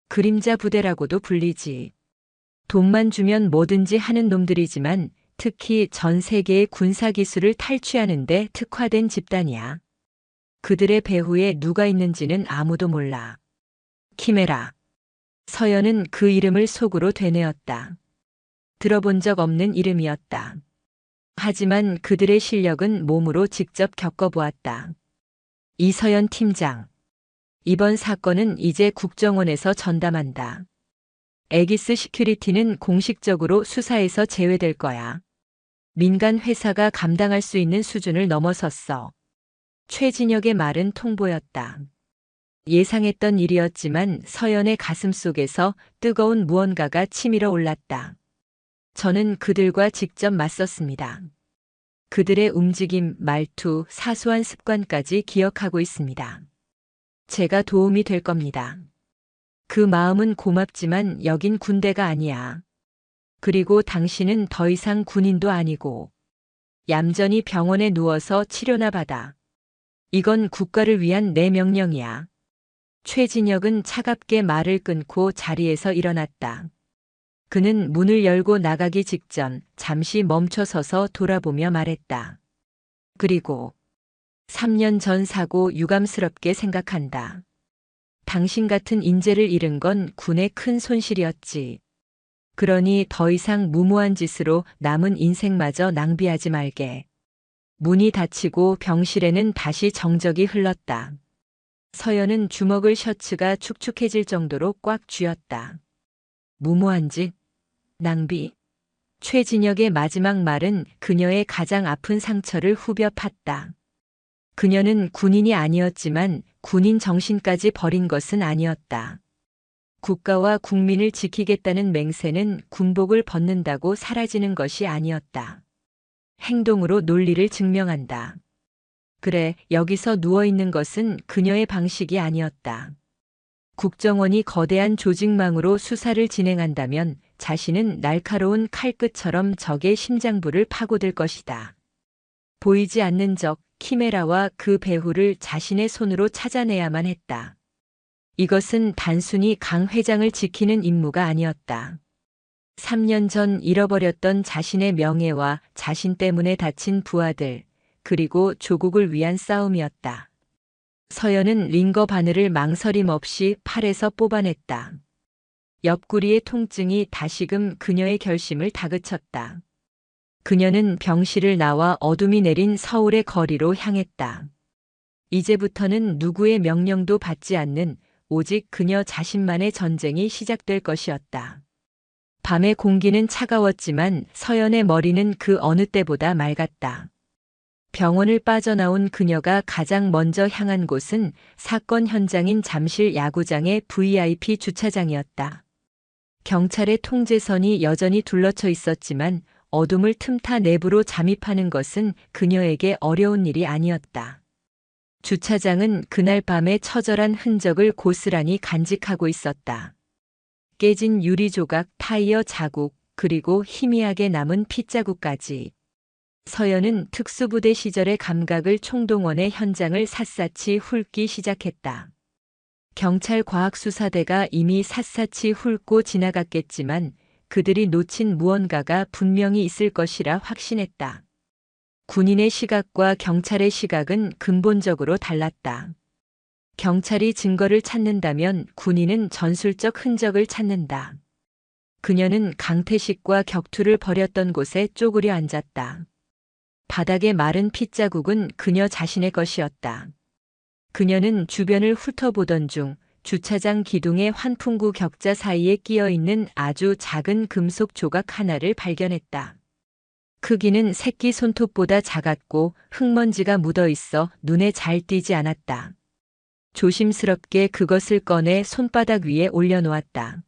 그림자 부대라고도 불리지. 돈만 주면 뭐든지 하는 놈들이지만 특히 전 세계의 군사기술을 탈취하는 데 특화된 집단이야. 그들의 배후에 누가 있는지는 아무도 몰라. 키메라. 서연은 그 이름을 속으로 되뇌었다. 들어본 적 없는 이름이었다. 하지만 그들의 실력은 몸으로 직접 겪어보았다. 이서연 팀장. 이번 사건은 이제 국정원에서 전담한다. 에기스 시큐리티는 공식적으로 수사에서 제외될 거야. 민간 회사가 감당할 수 있는 수준을 넘어섰어. 최진혁의 말은 통보였다. 예상했던 일이었지만 서연의 가슴 속에서 뜨거운 무언가가 치밀어 올랐다. 저는 그들과 직접 맞섰습니다. 그들의 움직임, 말투, 사소한 습관까지 기억하고 있습니다. 제가 도움이 될 겁니다. 그 마음은 고맙지만 여긴 군대가 아니야. 그리고 당신은 더 이상 군인도 아니고 얌전히 병원에 누워서 치료나 받아. 이건 국가를 위한 내 명령이야. 최진혁은 차갑게 말을 끊고 자리에서 일어났다. 그는 문을 열고 나가기 직전 잠시 멈춰서서 돌아보며 말했다. 그리고 3년 전 사고 유감스럽게 생각한다. 당신 같은 인재를 잃은 건 군의 큰 손실이었지. 그러니 더 이상 무모한 짓으로 남은 인생마저 낭비하지 말게. 문이 닫히고 병실에는 다시 정적이 흘렀다. 서연은 주먹을 셔츠가 축축해질 정도로 꽉 쥐었다. 무모한 짓, 낭비. 최진혁의 마지막 말은 그녀의 가장 아픈 상처를 후벼 팠다. 그녀는 군인이 아니었지만 군인 정신까지 버린 것은 아니었다. 국가와 국민을 지키겠다는 맹세는 군복을 벗는다고 사라지는 것이 아니었다. 행동으로 논리를 증명한다. 그래, 여기서 누워있는 것은 그녀의 방식이 아니었다. 국정원이 거대한 조직망으로 수사를 진행한다면 자신은 날카로운 칼끝처럼 적의 심장부를 파고들 것이다. 보이지 않는 적, 키메라와 그 배후를 자신의 손으로 찾아내야만 했다. 이것은 단순히 강 회장을 지키는 임무가 아니었다. 3년 전 잃어버렸던 자신의 명예와 자신 때문에 다친 부하들, 그리고 조국을 위한 싸움이었다. 서연은 링거 바늘을 망설임 없이 팔에서 뽑아냈다. 옆구리의 통증이 다시금 그녀의 결심을 다그쳤다. 그녀는 병실을 나와 어둠이 내린 서울의 거리로 향했다. 이제부터는 누구의 명령도 받지 않는 오직 그녀 자신만의 전쟁이 시작될 것이었다. 밤의 공기는 차가웠지만 서연의 머리는 그 어느 때보다 맑았다. 병원을 빠져나온 그녀가 가장 먼저 향한 곳은 사건 현장인 잠실 야구장의 VIP 주차장이었다. 경찰의 통제선이 여전히 둘러쳐 있었지만 어둠을 틈타 내부로 잠입하는 것은 그녀에게 어려운 일이 아니었다. 주차장은 그날 밤의 처절한 흔적을 고스란히 간직하고 있었다. 깨진 유리 조각, 타이어 자국, 그리고 희미하게 남은 핏자국까지. 서연은 특수부대 시절의 감각을 총동원해 현장을 샅샅이 훑기 시작했다. 경찰 과학수사대가 이미 샅샅이 훑고 지나갔겠지만 그들이 놓친 무언가가 분명히 있을 것이라 확신했다. 군인의 시각과 경찰의 시각은 근본적으로 달랐다. 경찰이 증거를 찾는다면 군인은 전술적 흔적을 찾는다. 그녀는 강태식과 격투를 벌였던 곳에 쪼그려 앉았다. 바닥에 마른 핏자국은 그녀 자신의 것이었다. 그녀는 주변을 훑어보던 중 주차장 기둥의 환풍구 격자 사이에 끼어 있는 아주 작은 금속 조각 하나를 발견했다. 크기는 새끼 손톱보다 작았고 흙먼지가 묻어 있어 눈에 잘 띄지 않았다. 조심스럽게 그것을 꺼내 손바닥 위에 올려놓았다.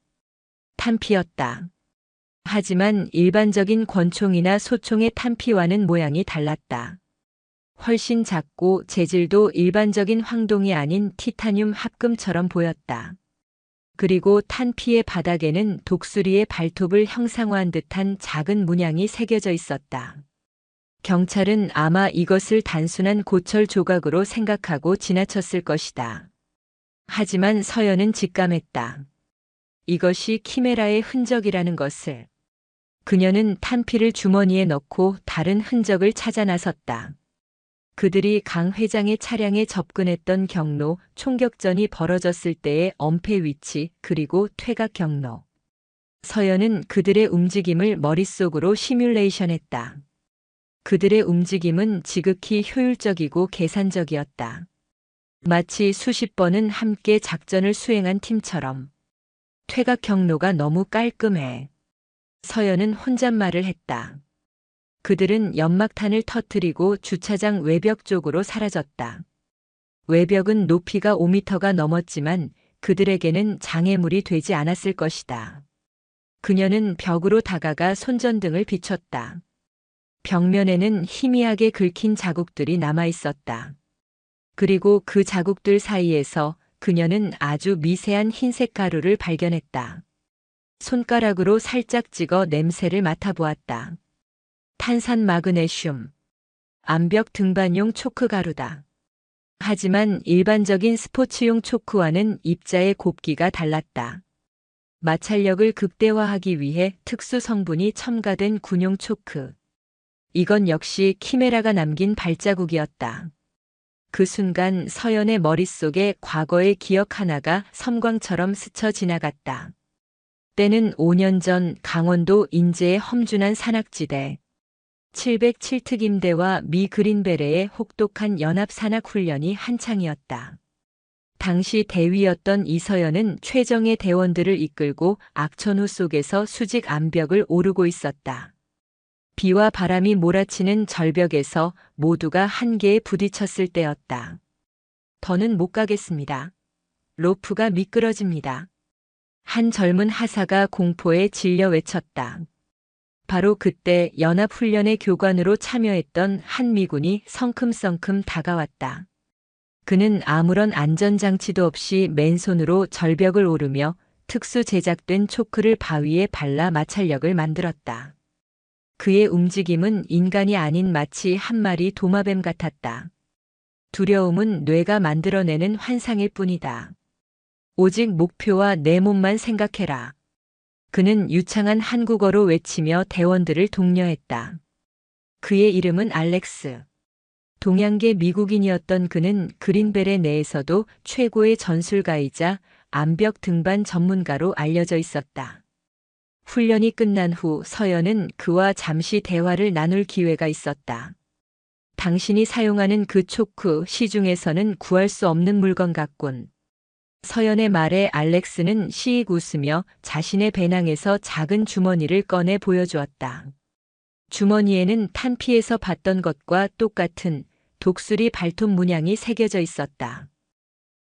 탄피였다. 하지만 일반적인 권총이나 소총의 탄피와는 모양이 달랐다. 훨씬 작고 재질도 일반적인 황동이 아닌 티타늄 합금처럼 보였다. 그리고 탄피의 바닥에는 독수리의 발톱을 형상화한 듯한 작은 문양이 새겨져 있었다. 경찰은 아마 이것을 단순한 고철 조각으로 생각하고 지나쳤을 것이다. 하지만 서연은 직감했다. 이것이 키메라의 흔적이라는 것을. 그녀는 탄피를 주머니에 넣고 다른 흔적을 찾아 나섰다. 그들이 강 회장의 차량에 접근했던 경로, 총격전이 벌어졌을 때의 엄폐 위치, 그리고 퇴각 경로. 서연은 그들의 움직임을 머릿속으로 시뮬레이션했다. 그들의 움직임은 지극히 효율적이고 계산적이었다. 마치 수십 번은 함께 작전을 수행한 팀처럼. 퇴각 경로가 너무 깔끔해. 서연은 혼잣말을 했다. 그들은 연막탄을 터뜨리고 주차장 외벽 쪽으로 사라졌다. 외벽은 높이가 5m가 넘었지만 그들에게는 장애물이 되지 않았을 것이다. 그녀는 벽으로 다가가 손전등을 비췄다. 벽면에는 희미하게 긁힌 자국들이 남아 있었다. 그리고 그 자국들 사이에서 그녀는 아주 미세한 흰색 가루를 발견했다. 손가락으로 살짝 찍어 냄새를 맡아보았다. 탄산 마그네슘. 암벽 등반용 초크 가루다. 하지만 일반적인 스포츠용 초크와는 입자의 곱기가 달랐다. 마찰력을 극대화하기 위해 특수 성분이 첨가된 군용 초크. 이건 역시 키메라가 남긴 발자국이었다. 그 순간 서연의 머릿속에 과거의 기억 하나가 섬광처럼 스쳐 지나갔다. 때는 5년 전 강원도 인제의 험준한 산악지대. 707특임대와 미 그린베레의 혹독한 연합산악훈련이 한창이었다. 당시 대위였던 이서연은 최정예 대원들을 이끌고 악천후 속에서 수직 암벽을 오르고 있었다. 비와 바람이 몰아치는 절벽에서 모두가 한계에 부딪혔을 때였다. 더는 못 가겠습니다. 로프가 미끄러집니다. 한 젊은 하사가 공포에 질려 외쳤다. 바로 그때 연합훈련의 교관으로 참여했던 한 미군이 성큼성큼 다가왔다. 그는 아무런 안전장치도 없이 맨손으로 절벽을 오르며 특수 제작된 초크를 바위에 발라 마찰력을 만들었다. 그의 움직임은 인간이 아닌 마치 한 마리 도마뱀 같았다. 두려움은 뇌가 만들어내는 환상일 뿐이다. 오직 목표와 내 몸만 생각해라. 그는 유창한 한국어로 외치며 대원들을 독려했다. 그의 이름은 알렉스. 동양계 미국인이었던 그는 그린벨의 내에서도 최고의 전술가이자 암벽 등반 전문가로 알려져 있었다. 훈련이 끝난 후 서연은 그와 잠시 대화를 나눌 기회가 있었다. 당신이 사용하는 그 초크 시중에서는 구할 수 없는 물건 같군. 서연의 말에 알렉스는 시익 웃으며 자신의 배낭에서 작은 주머니를 꺼내 보여주었다. 주머니에는 탄피에서 봤던 것과 똑같은 독수리 발톱 문양이 새겨져 있었다.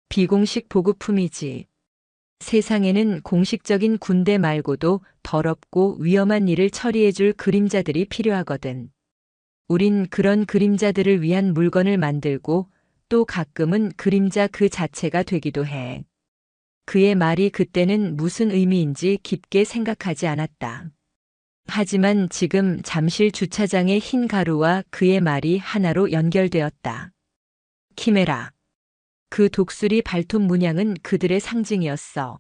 비공식 보급품이지. 세상에는 공식적인 군대 말고도 더럽고 위험한 일을 처리해줄 그림자들이 필요하거든. 우린 그런 그림자들을 위한 물건을 만들고 또 가끔은 그림자 그 자체가 되기도 해. 그의 말이 그때는 무슨 의미인지 깊게 생각하지 않았다. 하지만 지금 잠실 주차장의 흰 가루와 그의 말이 하나로 연결되었다. 키메라. 그 독수리 발톱 문양은 그들의 상징이었어.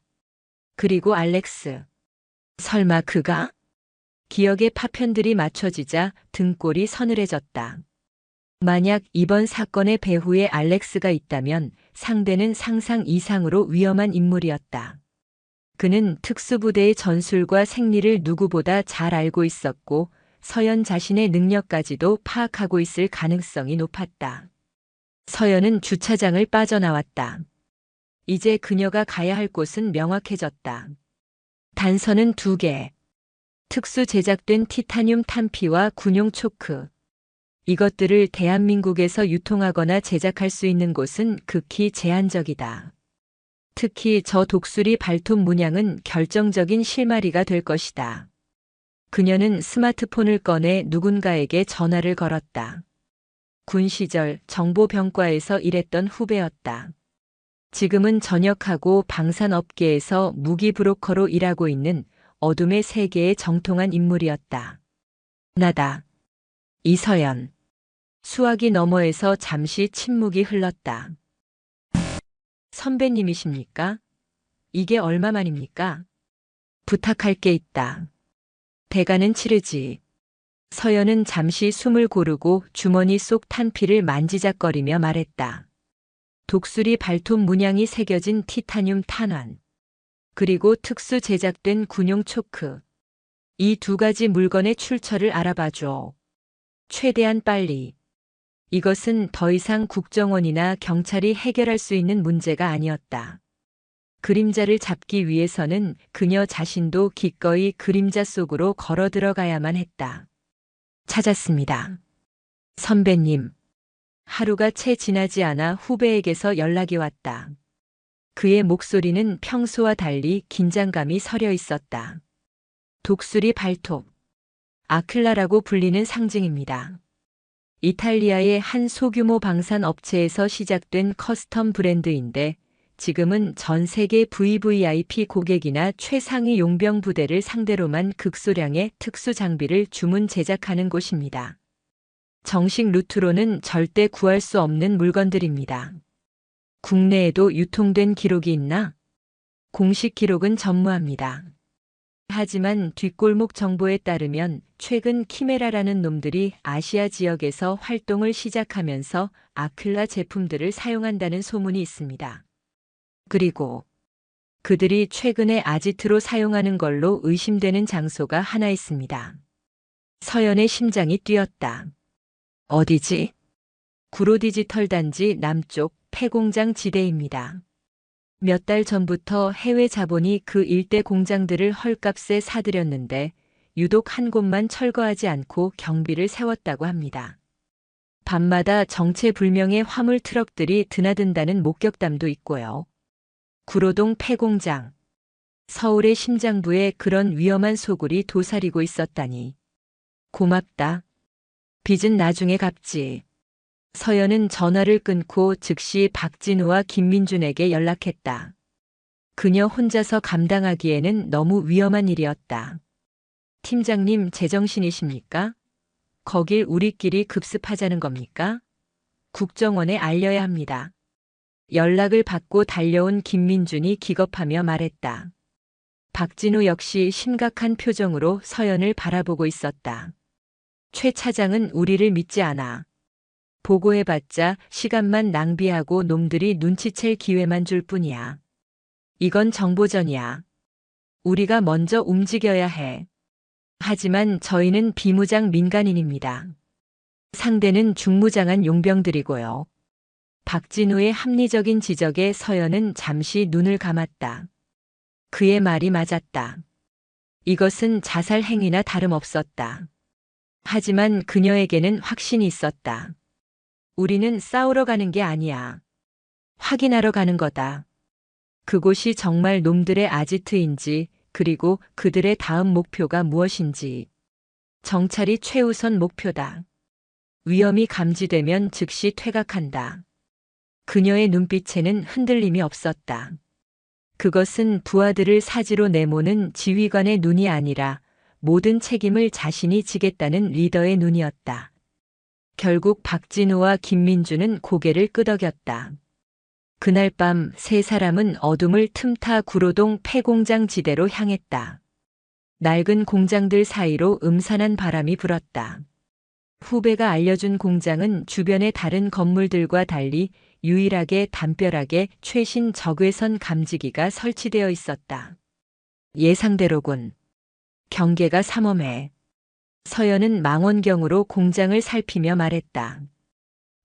그리고 알렉스. 설마 그가? 기억의 파편들이 맞춰지자 등골이 서늘해졌다. 만약 이번 사건의 배후에 알렉스가 있다면 상대는 상상 이상으로 위험한 인물이었다. 그는 특수부대의 전술과 생리를 누구보다 잘 알고 있었고 서연 자신의 능력까지도 파악하고 있을 가능성이 높았다. 서연은 주차장을 빠져나왔다. 이제 그녀가 가야 할 곳은 명확해졌다. 단서는 2개. 특수 제작된 티타늄 탄피와 군용 초크. 이것들을 대한민국에서 유통하거나 제작할 수 있는 곳은 극히 제한적이다. 특히 저 독수리 발톱 문양은 결정적인 실마리가 될 것이다. 그녀는 스마트폰을 꺼내 누군가에게 전화를 걸었다. 군 시절 정보병과에서 일했던 후배였다. 지금은 전역하고 방산업계에서 무기 브로커로 일하고 있는 어둠의 세계에 정통한 인물이었다. 나다. 이서연. 수화기 너머에서 잠시 침묵이 흘렀다. 선배님이십니까? 이게 얼마만입니까? 부탁할 게 있다. 대가는 치르지. 서연은 잠시 숨을 고르고 주머니 속 탄피를 만지작거리며 말했다. 독수리 발톱 문양이 새겨진 티타늄 탄환. 그리고 특수 제작된 군용 초크. 이 2가지 물건의 출처를 알아봐줘. 최대한 빨리. 이것은 더 이상 국정원이나 경찰이 해결할 수 있는 문제가 아니었다. 그림자를 잡기 위해서는 그녀 자신도 기꺼이 그림자 속으로 걸어 들어가야만 했다. 찾았습니다. 선배님. 하루가 채 지나지 않아 후배에게서 연락이 왔다. 그의 목소리는 평소와 달리 긴장감이 서려 있었다. 독수리 발톱. 아클라라고 불리는 상징입니다. 이탈리아의 한 소규모 방산 업체에서 시작된 커스텀 브랜드인데 지금은 전 세계 VVIP 고객이나 최상위 용병 부대를 상대로만 극소량의 특수 장비를 주문 제작하는 곳입니다. 정식 루트로는 절대 구할 수 없는 물건들입니다. 국내에도 유통된 기록이 있나? 공식 기록은 전무합니다. 하지만 뒷골목 정보에 따르면 최근 키메라라는 놈들이 아시아 지역에서 활동을 시작하면서 아클라 제품들을 사용한다는 소문이 있습니다. 그리고 그들이 최근에 아지트로 사용하는 걸로 의심되는 장소가 하나 있습니다. 서연의 심장이 뛰었다. 어디지? 구로 디지털 단지 남쪽 폐공장 지대입니다. 몇 달 전부터 해외 자본이 그 일대 공장들을 헐값에 사들였는데 유독 한 곳만 철거하지 않고 경비를 세웠다고 합니다. 밤마다 정체불명의 화물 트럭들이 드나든다는 목격담도 있고요. 구로동 폐공장. 서울의 심장부에 그런 위험한 소굴이 도사리고 있었다니. 고맙다. 빚은 나중에 갚지. 서연은 전화를 끊고 즉시 박진우와 김민준에게 연락했다. 그녀 혼자서 감당하기에는 너무 위험한 일이었다. 팀장님 제정신이십니까? 거길 우리끼리 급습하자는 겁니까? 국정원에 알려야 합니다. 연락을 받고 달려온 김민준이 기겁하며 말했다. 박진우 역시 심각한 표정으로 서연을 바라보고 있었다. 최 차장은 우리를 믿지 않아. 보고해봤자 시간만 낭비하고 놈들이 눈치챌 기회만 줄 뿐이야. 이건 정보전이야. 우리가 먼저 움직여야 해. 하지만 저희는 비무장 민간인입니다. 상대는 중무장한 용병들이고요. 박진우의 합리적인 지적에 서연은 잠시 눈을 감았다. 그의 말이 맞았다. 이것은 자살 행위나 다름없었다. 하지만 그녀에게는 확신이 있었다. 우리는 싸우러 가는 게 아니야. 확인하러 가는 거다. 그곳이 정말 놈들의 아지트인지, 그리고 그들의 다음 목표가 무엇인지. 정찰이 최우선 목표다. 위험이 감지되면 즉시 퇴각한다. 그녀의 눈빛에는 흔들림이 없었다. 그것은 부하들을 사지로 내모는 지휘관의 눈이 아니라 모든 책임을 자신이 지겠다는 리더의 눈이었다. 결국 박진우와 김민주는 고개를 끄덕였다. 그날 밤 세 사람은 어둠을 틈타 구로동 폐공장 지대로 향했다. 낡은 공장들 사이로 음산한 바람이 불었다. 후배가 알려준 공장은 주변의 다른 건물들과 달리 유일하게 담벼락에 최신 적외선 감지기가 설치되어 있었다. 예상대로군. 경계가 삼엄해. 서연은 망원경으로 공장을 살피며 말했다.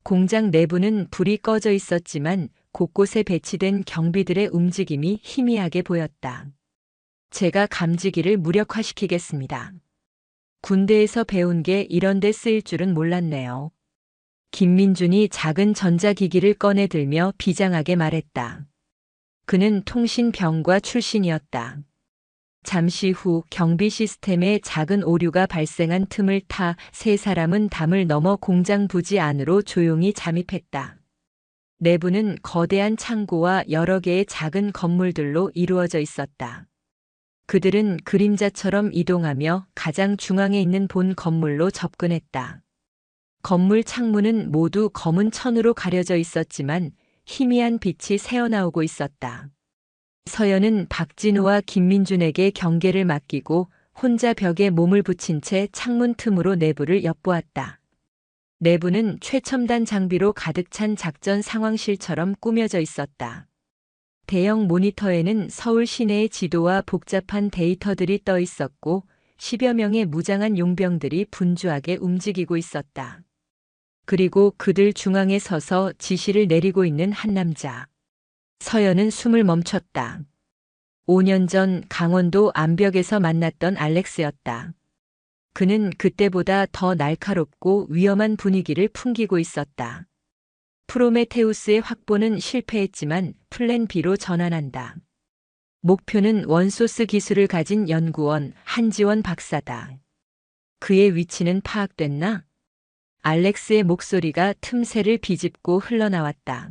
공장 내부는 불이 꺼져 있었지만 곳곳에 배치된 경비들의 움직임이 희미하게 보였다. 제가 감지기를 무력화시키겠습니다. 군대에서 배운 게 이런 데 쓰일 줄은 몰랐네요. 김민준이 작은 전자기기를 꺼내 들며 비장하게 말했다. 그는 통신병과 출신이었다. 잠시 후 경비 시스템에 작은 오류가 발생한 틈을 타 세 사람은 담을 넘어 공장 부지 안으로 조용히 잠입했다. 내부는 거대한 창고와 여러 개의 작은 건물들로 이루어져 있었다. 그들은 그림자처럼 이동하며 가장 중앙에 있는 본 건물로 접근했다. 건물 창문은 모두 검은 천으로 가려져 있었지만 희미한 빛이 새어나오고 있었다. 서연은 박진우와 김민준에게 경계를 맡기고 혼자 벽에 몸을 붙인 채 창문 틈으로 내부를 엿보았다. 내부는 최첨단 장비로 가득 찬 작전 상황실처럼 꾸며져 있었다. 대형 모니터에는 서울 시내의 지도와 복잡한 데이터들이 떠 있었고 10여 명의 무장한 용병들이 분주하게 움직이고 있었다. 그리고 그들 중앙에 서서 지시를 내리고 있는 한 남자. 서연은 숨을 멈췄다. 5년 전 강원도 암벽에서 만났던 알렉스였다. 그는 그때보다 더 날카롭고 위험한 분위기를 풍기고 있었다. 프로메테우스의 확보는 실패했지만 플랜 B로 전환한다. 목표는 원소스 기술을 가진 연구원 한지원 박사다. 그의 위치는 파악됐나? 알렉스의 목소리가 틈새를 비집고 흘러나왔다.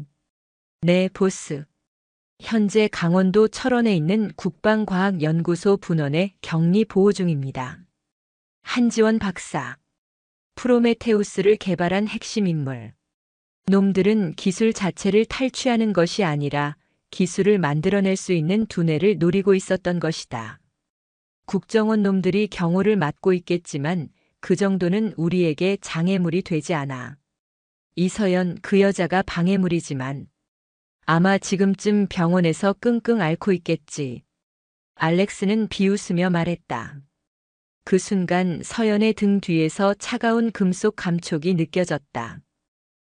네, 보스. 현재 강원도 철원에 있는 국방과학연구소 분원에 격리 보호 중입니다. 한지원 박사. 프로메테우스를 개발한 핵심 인물. 놈들은 기술 자체를 탈취하는 것이 아니라 기술을 만들어낼 수 있는 두뇌를 노리고 있었던 것이다. 국정원 놈들이 경호를 맡고 있겠지만 그 정도는 우리에게 장애물이 되지 않아. 이서연 그 여자가 방해물이지만 아마 지금쯤 병원에서 끙끙 앓고 있겠지. 알렉스는 비웃으며 말했다. 그 순간 서연의 등 뒤에서 차가운 금속 감촉이 느껴졌다.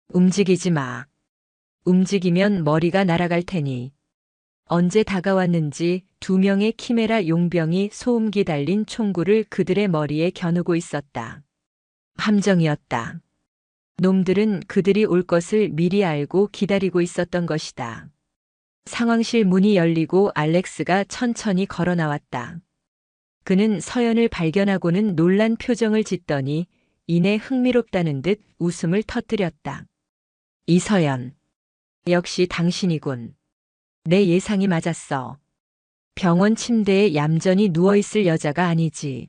움직이지 마. 움직이면 머리가 날아갈 테니. 언제 다가왔는지 2명의 키메라 용병이 소음기 달린 총구를 그들의 머리에 겨누고 있었다. 함정이었다. 놈들은 그들이 올 것을 미리 알고 기다리고 있었던 것이다. 상황실 문이 열리고 알렉스가 천천히 걸어 나왔다. 그는 서연을 발견하고는 놀란 표정을 짓더니 이내 흥미롭다는 듯 웃음을 터뜨렸다. 이서연. 역시 당신이군. 내 예상이 맞았어. 병원 침대에 얌전히 누워있을 여자가 아니지.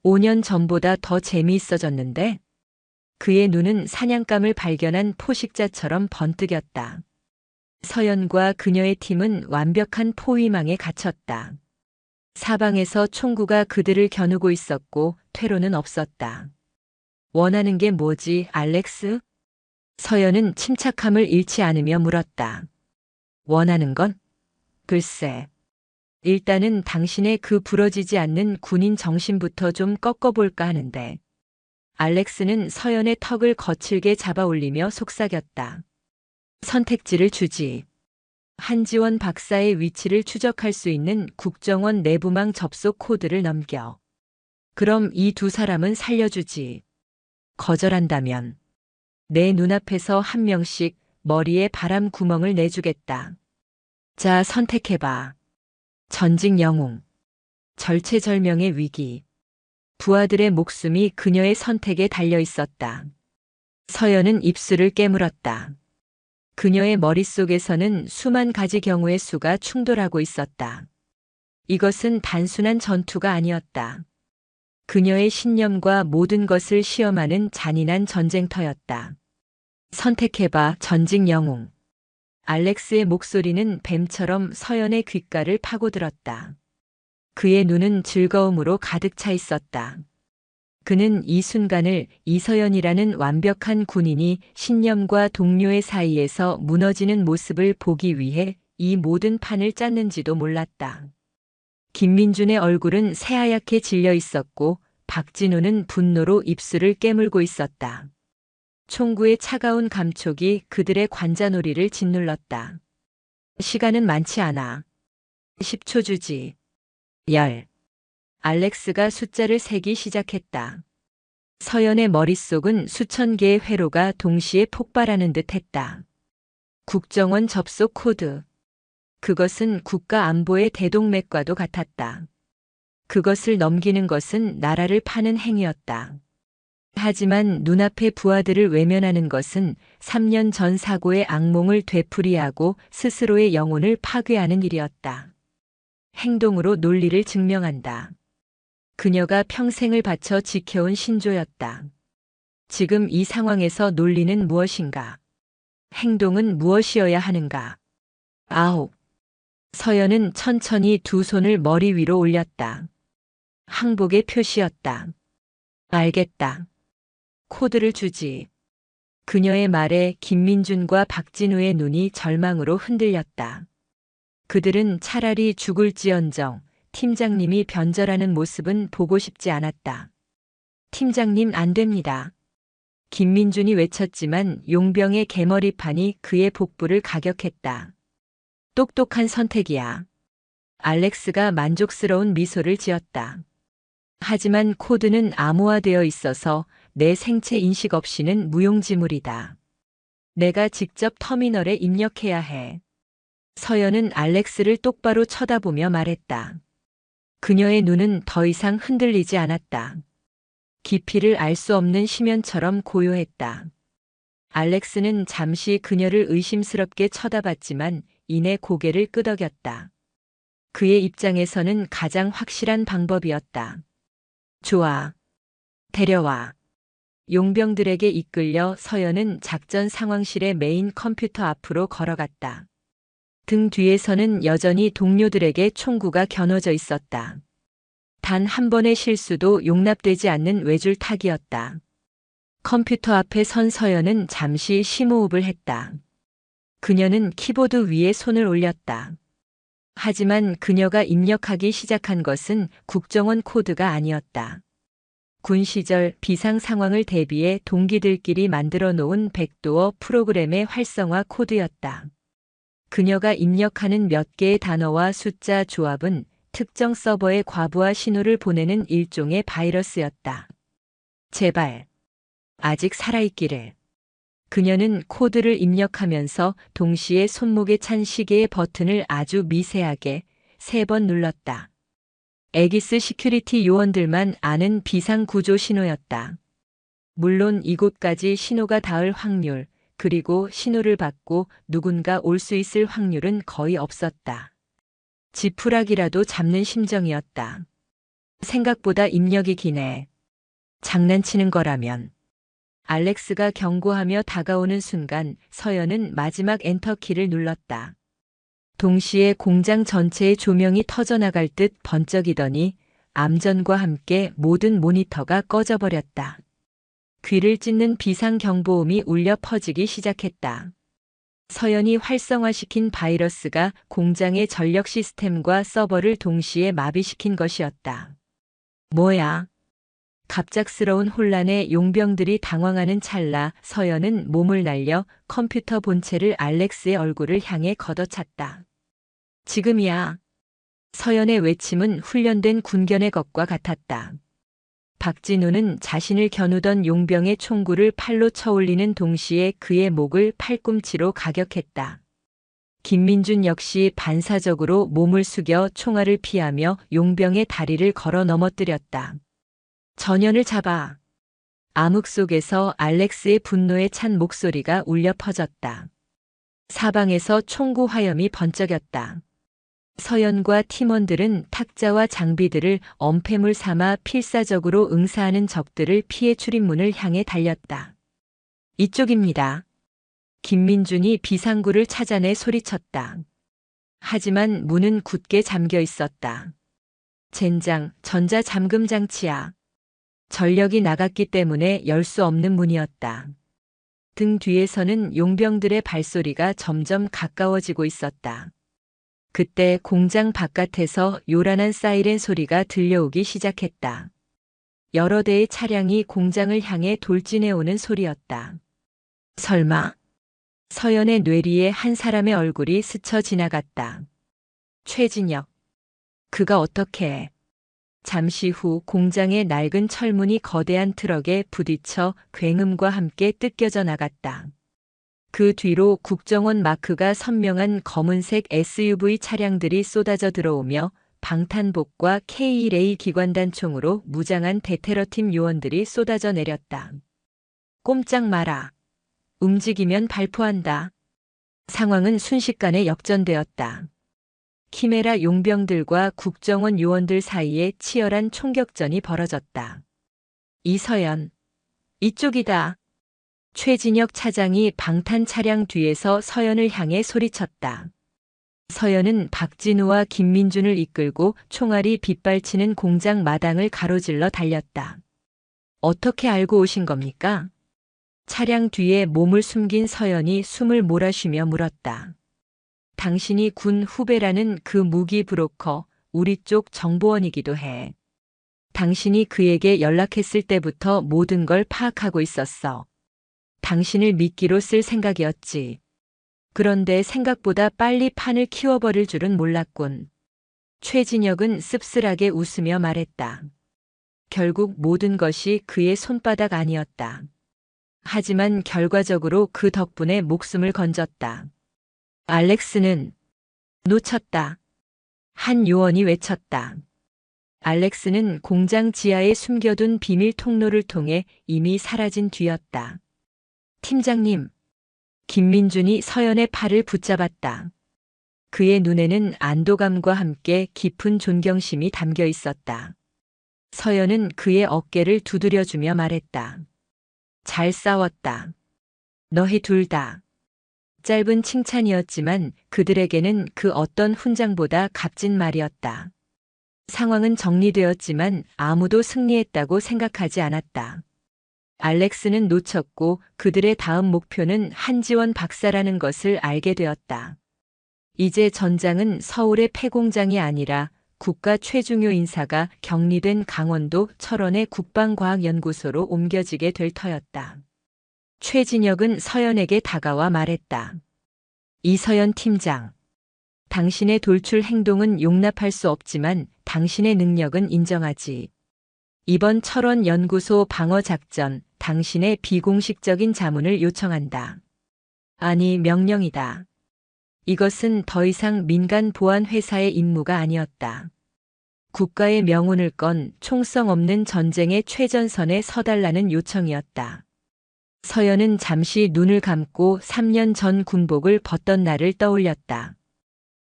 5년 전보다 더 재미있어졌는데? 그의 눈은 사냥감을 발견한 포식자처럼 번뜩였다. 서연과 그녀의 팀은 완벽한 포위망에 갇혔다. 사방에서 총구가 그들을 겨누고 있었고 퇴로는 없었다. 원하는 게 뭐지, 알렉스? 서연은 침착함을 잃지 않으며 물었다. 원하는 건? 글쎄. 일단은 당신의 그 부러지지 않는 군인 정신부터 좀 꺾어볼까 하는데. 알렉스는 서연의 턱을 거칠게 잡아 올리며 속삭였다. 선택지를 주지. 한지원 박사의 위치를 추적할 수 있는 국정원 내부망 접속 코드를 넘겨. 그럼 이 2사람은 살려주지. 거절한다면 내 눈앞에서 1명씩 머리에 바람 구멍을 내주겠다. 자, 선택해봐. 전직 영웅. 절체절명의 위기. 부하들의 목숨이 그녀의 선택에 달려 있었다. 서연은 입술을 깨물었다. 그녀의 머릿속에서는 수만 가지 경우의 수가 충돌하고 있었다. 이것은 단순한 전투가 아니었다. 그녀의 신념과 모든 것을 시험하는 잔인한 전쟁터였다. 선택해봐, 전직 영웅. 알렉스의 목소리는 뱀처럼 서연의 귓가를 파고들었다. 그의 눈은 즐거움으로 가득 차 있었다. 그는 이 순간을 이서연이라는 완벽한 군인이 신념과 동료의 사이에서 무너지는 모습을 보기 위해 이 모든 판을 짰는지도 몰랐다. 김민준의 얼굴은 새하얗게 질려 있었고 박진우는 분노로 입술을 깨물고 있었다. 총구의 차가운 감촉이 그들의 관자놀이를 짓눌렀다. 시간은 많지 않아. 10초 주지. 10. 알렉스가 숫자를 세기 시작했다. 서연의 머릿속은 수천 개의 회로가 동시에 폭발하는 듯 했다. 국정원 접속 코드. 그것은 국가 안보의 대동맥과도 같았다. 그것을 넘기는 것은 나라를 파는 행위였다. 하지만 눈앞의 부하들을 외면하는 것은 3년 전 사고의 악몽을 되풀이하고 스스로의 영혼을 파괴하는 일이었다. 행동으로 논리를 증명한다. 그녀가 평생을 바쳐 지켜온 신조였다. 지금 이 상황에서 논리는 무엇인가? 행동은 무엇이어야 하는가? 9. 서연은 천천히 2 손을 머리 위로 올렸다. 항복의 표시였다. 알겠다. 코드를 주지. 그녀의 말에 김민준과 박진우의 눈이 절망으로 흔들렸다. 그들은 차라리 죽을지언정 팀장님이 변절하는 모습은 보고 싶지 않았다. 팀장님, 안 됩니다. 김민준이 외쳤지만 용병의 개머리판이 그의 복부를 가격했다. 똑똑한 선택이야. 알렉스가 만족스러운 미소를 지었다. 하지만 코드는 암호화되어 있어서 내 생체 인식 없이는 무용지물이다. 내가 직접 터미널에 입력해야 해. 서연은 알렉스를 똑바로 쳐다보며 말했다. 그녀의 눈은 더 이상 흔들리지 않았다. 깊이를 알 수 없는 심연처럼 고요했다. 알렉스는 잠시 그녀를 의심스럽게 쳐다봤지만 이내 고개를 끄덕였다. 그의 입장에서는 가장 확실한 방법이었다. 좋아. 데려와. 용병들에게 이끌려 서연은 작전 상황실의 메인 컴퓨터 앞으로 걸어갔다. 등 뒤에서는 여전히 동료들에게 총구가 겨눠져 있었다. 단 한 번의 실수도 용납되지 않는 외줄타기였다. 컴퓨터 앞에 선 서연은 잠시 심호흡을 했다. 그녀는 키보드 위에 손을 올렸다. 하지만 그녀가 입력하기 시작한 것은 국정원 코드가 아니었다. 군 시절 비상 상황을 대비해 동기들끼리 만들어 놓은 백도어 프로그램의 활성화 코드였다. 그녀가 입력하는 몇 개의 단어와 숫자 조합은 특정 서버에 과부하 신호를 보내는 일종의 바이러스였다. 제발, 아직 살아있기를. 그녀는 코드를 입력하면서 동시에 손목에 찬 시계의 버튼을 아주 미세하게 3번 눌렀다. 에기스 시큐리티 요원들만 아는 비상구조 신호였다. 물론 이곳까지 신호가 닿을 확률, 그리고 신호를 받고 누군가 올 수 있을 확률은 거의 없었다. 지푸라기라도 잡는 심정이었다. 생각보다 입력이 기네. 장난치는 거라면. 알렉스가 경고하며 다가오는 순간 서연은 마지막 엔터키를 눌렀다. 동시에 공장 전체의 조명이 터져나갈 듯 번쩍이더니 암전과 함께 모든 모니터가 꺼져버렸다. 귀를 찢는 비상경보음이 울려 퍼지기 시작했다. 서연이 활성화시킨 바이러스가 공장의 전력 시스템과 서버를 동시에 마비시킨 것이었다. 뭐야? 갑작스러운 혼란에 용병들이 당황하는 찰나 서연은 몸을 날려 컴퓨터 본체를 알렉스의 얼굴을 향해 걷어찼다. 지금이야. 서연의 외침은 훈련된 군견의 것과 같았다. 박진우는 자신을 겨누던 용병의 총구를 팔로 쳐올리는 동시에 그의 목을 팔꿈치로 가격했다. 김민준 역시 반사적으로 몸을 숙여 총알을 피하며 용병의 다리를 걸어 넘어뜨렸다. 전현을 잡아. 암흑 속에서 알렉스의 분노에 찬 목소리가 울려 퍼졌다. 사방에서 총구 화염이 번쩍였다. 서연과 팀원들은 탁자와 장비들을 엄폐물 삼아 필사적으로 응사하는 적들을 피해 출입문을 향해 달렸다. 이쪽입니다. 김민준이 비상구를 찾아내 소리쳤다. 하지만 문은 굳게 잠겨 있었다. 젠장, 전자잠금 장치야. 전력이 나갔기 때문에 열 수 없는 문이었다. 등 뒤에서는 용병들의 발소리가 점점 가까워지고 있었다. 그때 공장 바깥에서 요란한 사이렌 소리가 들려오기 시작했다. 여러 대의 차량이 공장을 향해 돌진해 오는 소리였다. 설마. 서연의 뇌리에 한 사람의 얼굴이 스쳐 지나갔다. 최진혁. 그가 어떻게. 잠시 후 공장의 낡은 철문이 거대한 트럭에 부딪혀 굉음과 함께 뜯겨져 나갔다. 그 뒤로 국정원 마크가 선명한 검은색 SUV 차량들이 쏟아져 들어오며 방탄복과 K1A 기관단총으로 무장한 대테러팀 요원들이 쏟아져 내렸다. 꼼짝 마라. 움직이면 발포한다. 상황은 순식간에 역전되었다. 키메라 용병들과 국정원 요원들 사이에 치열한 총격전이 벌어졌다. 이서연. 이쪽이다. 최진혁 차장이 방탄 차량 뒤에서 서연을 향해 소리쳤다. 서연은 박진우와 김민준을 이끌고 총알이 빗발치는 공장 마당을 가로질러 달렸다. 어떻게 알고 오신 겁니까? 차량 뒤에 몸을 숨긴 서연이 숨을 몰아쉬며 물었다. 당신이 군 후배라는 그 무기 브로커, 우리 쪽 정보원이기도 해. 당신이 그에게 연락했을 때부터 모든 걸 파악하고 있었어. 당신을 미끼로 쓸 생각이었지. 그런데 생각보다 빨리 판을 키워버릴 줄은 몰랐군. 최진혁은 씁쓸하게 웃으며 말했다. 결국 모든 것이 그의 손바닥 아니었다. 하지만 결과적으로 그 덕분에 목숨을 건졌다. 알렉스는 놓쳤다. 한 요원이 외쳤다. 알렉스는 공장 지하에 숨겨둔 비밀 통로를 통해 이미 사라진 뒤였다. 팀장님. 김민준이 서연의 팔을 붙잡았다. 그의 눈에는 안도감과 함께 깊은 존경심이 담겨 있었다. 서연은 그의 어깨를 두드려주며 말했다. 잘 싸웠다. 너희 둘 다. 짧은 칭찬이었지만 그들에게는 그 어떤 훈장보다 값진 말이었다. 상황은 정리되었지만 아무도 승리했다고 생각하지 않았다. 알렉스는 놓쳤고 그들의 다음 목표는 한지원 박사라는 것을 알게 되었다. 이제 전장은 서울의 폐공장이 아니라 국가 최중요 인사가 격리된 강원도 철원의 국방과학연구소로 옮겨지게 될 터였다. 최진혁은 서연에게 다가와 말했다. 이서연 팀장. 당신의 돌출 행동은 용납할 수 없지만 당신의 능력은 인정하지. 이번 철원 연구소 방어 작전, 당신의 비공식적인 자문을 요청한다. 아니, 명령이다. 이것은 더 이상 민간 보안 회사의 임무가 아니었다. 국가의 명운을 건 총성 없는 전쟁의 최전선에 서달라는 요청이었다. 서연은 잠시 눈을 감고 3년 전 군복을 벗던 날을 떠올렸다.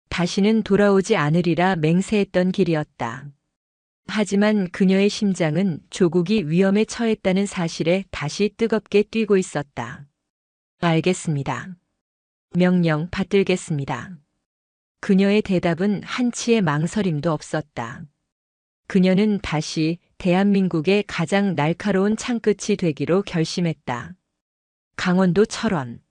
다시는 돌아오지 않으리라 맹세했던 길이었다. 하지만 그녀의 심장은 조국이 위험에 처했다는 사실에 다시 뜨겁게 뛰고 있었다. 알겠습니다. 명령 받들겠습니다. 그녀의 대답은 한치의 망설임도 없었다. 그녀는 다시 대한민국의 가장 날카로운 창끝이 되기로 결심했다. 강원도 철원.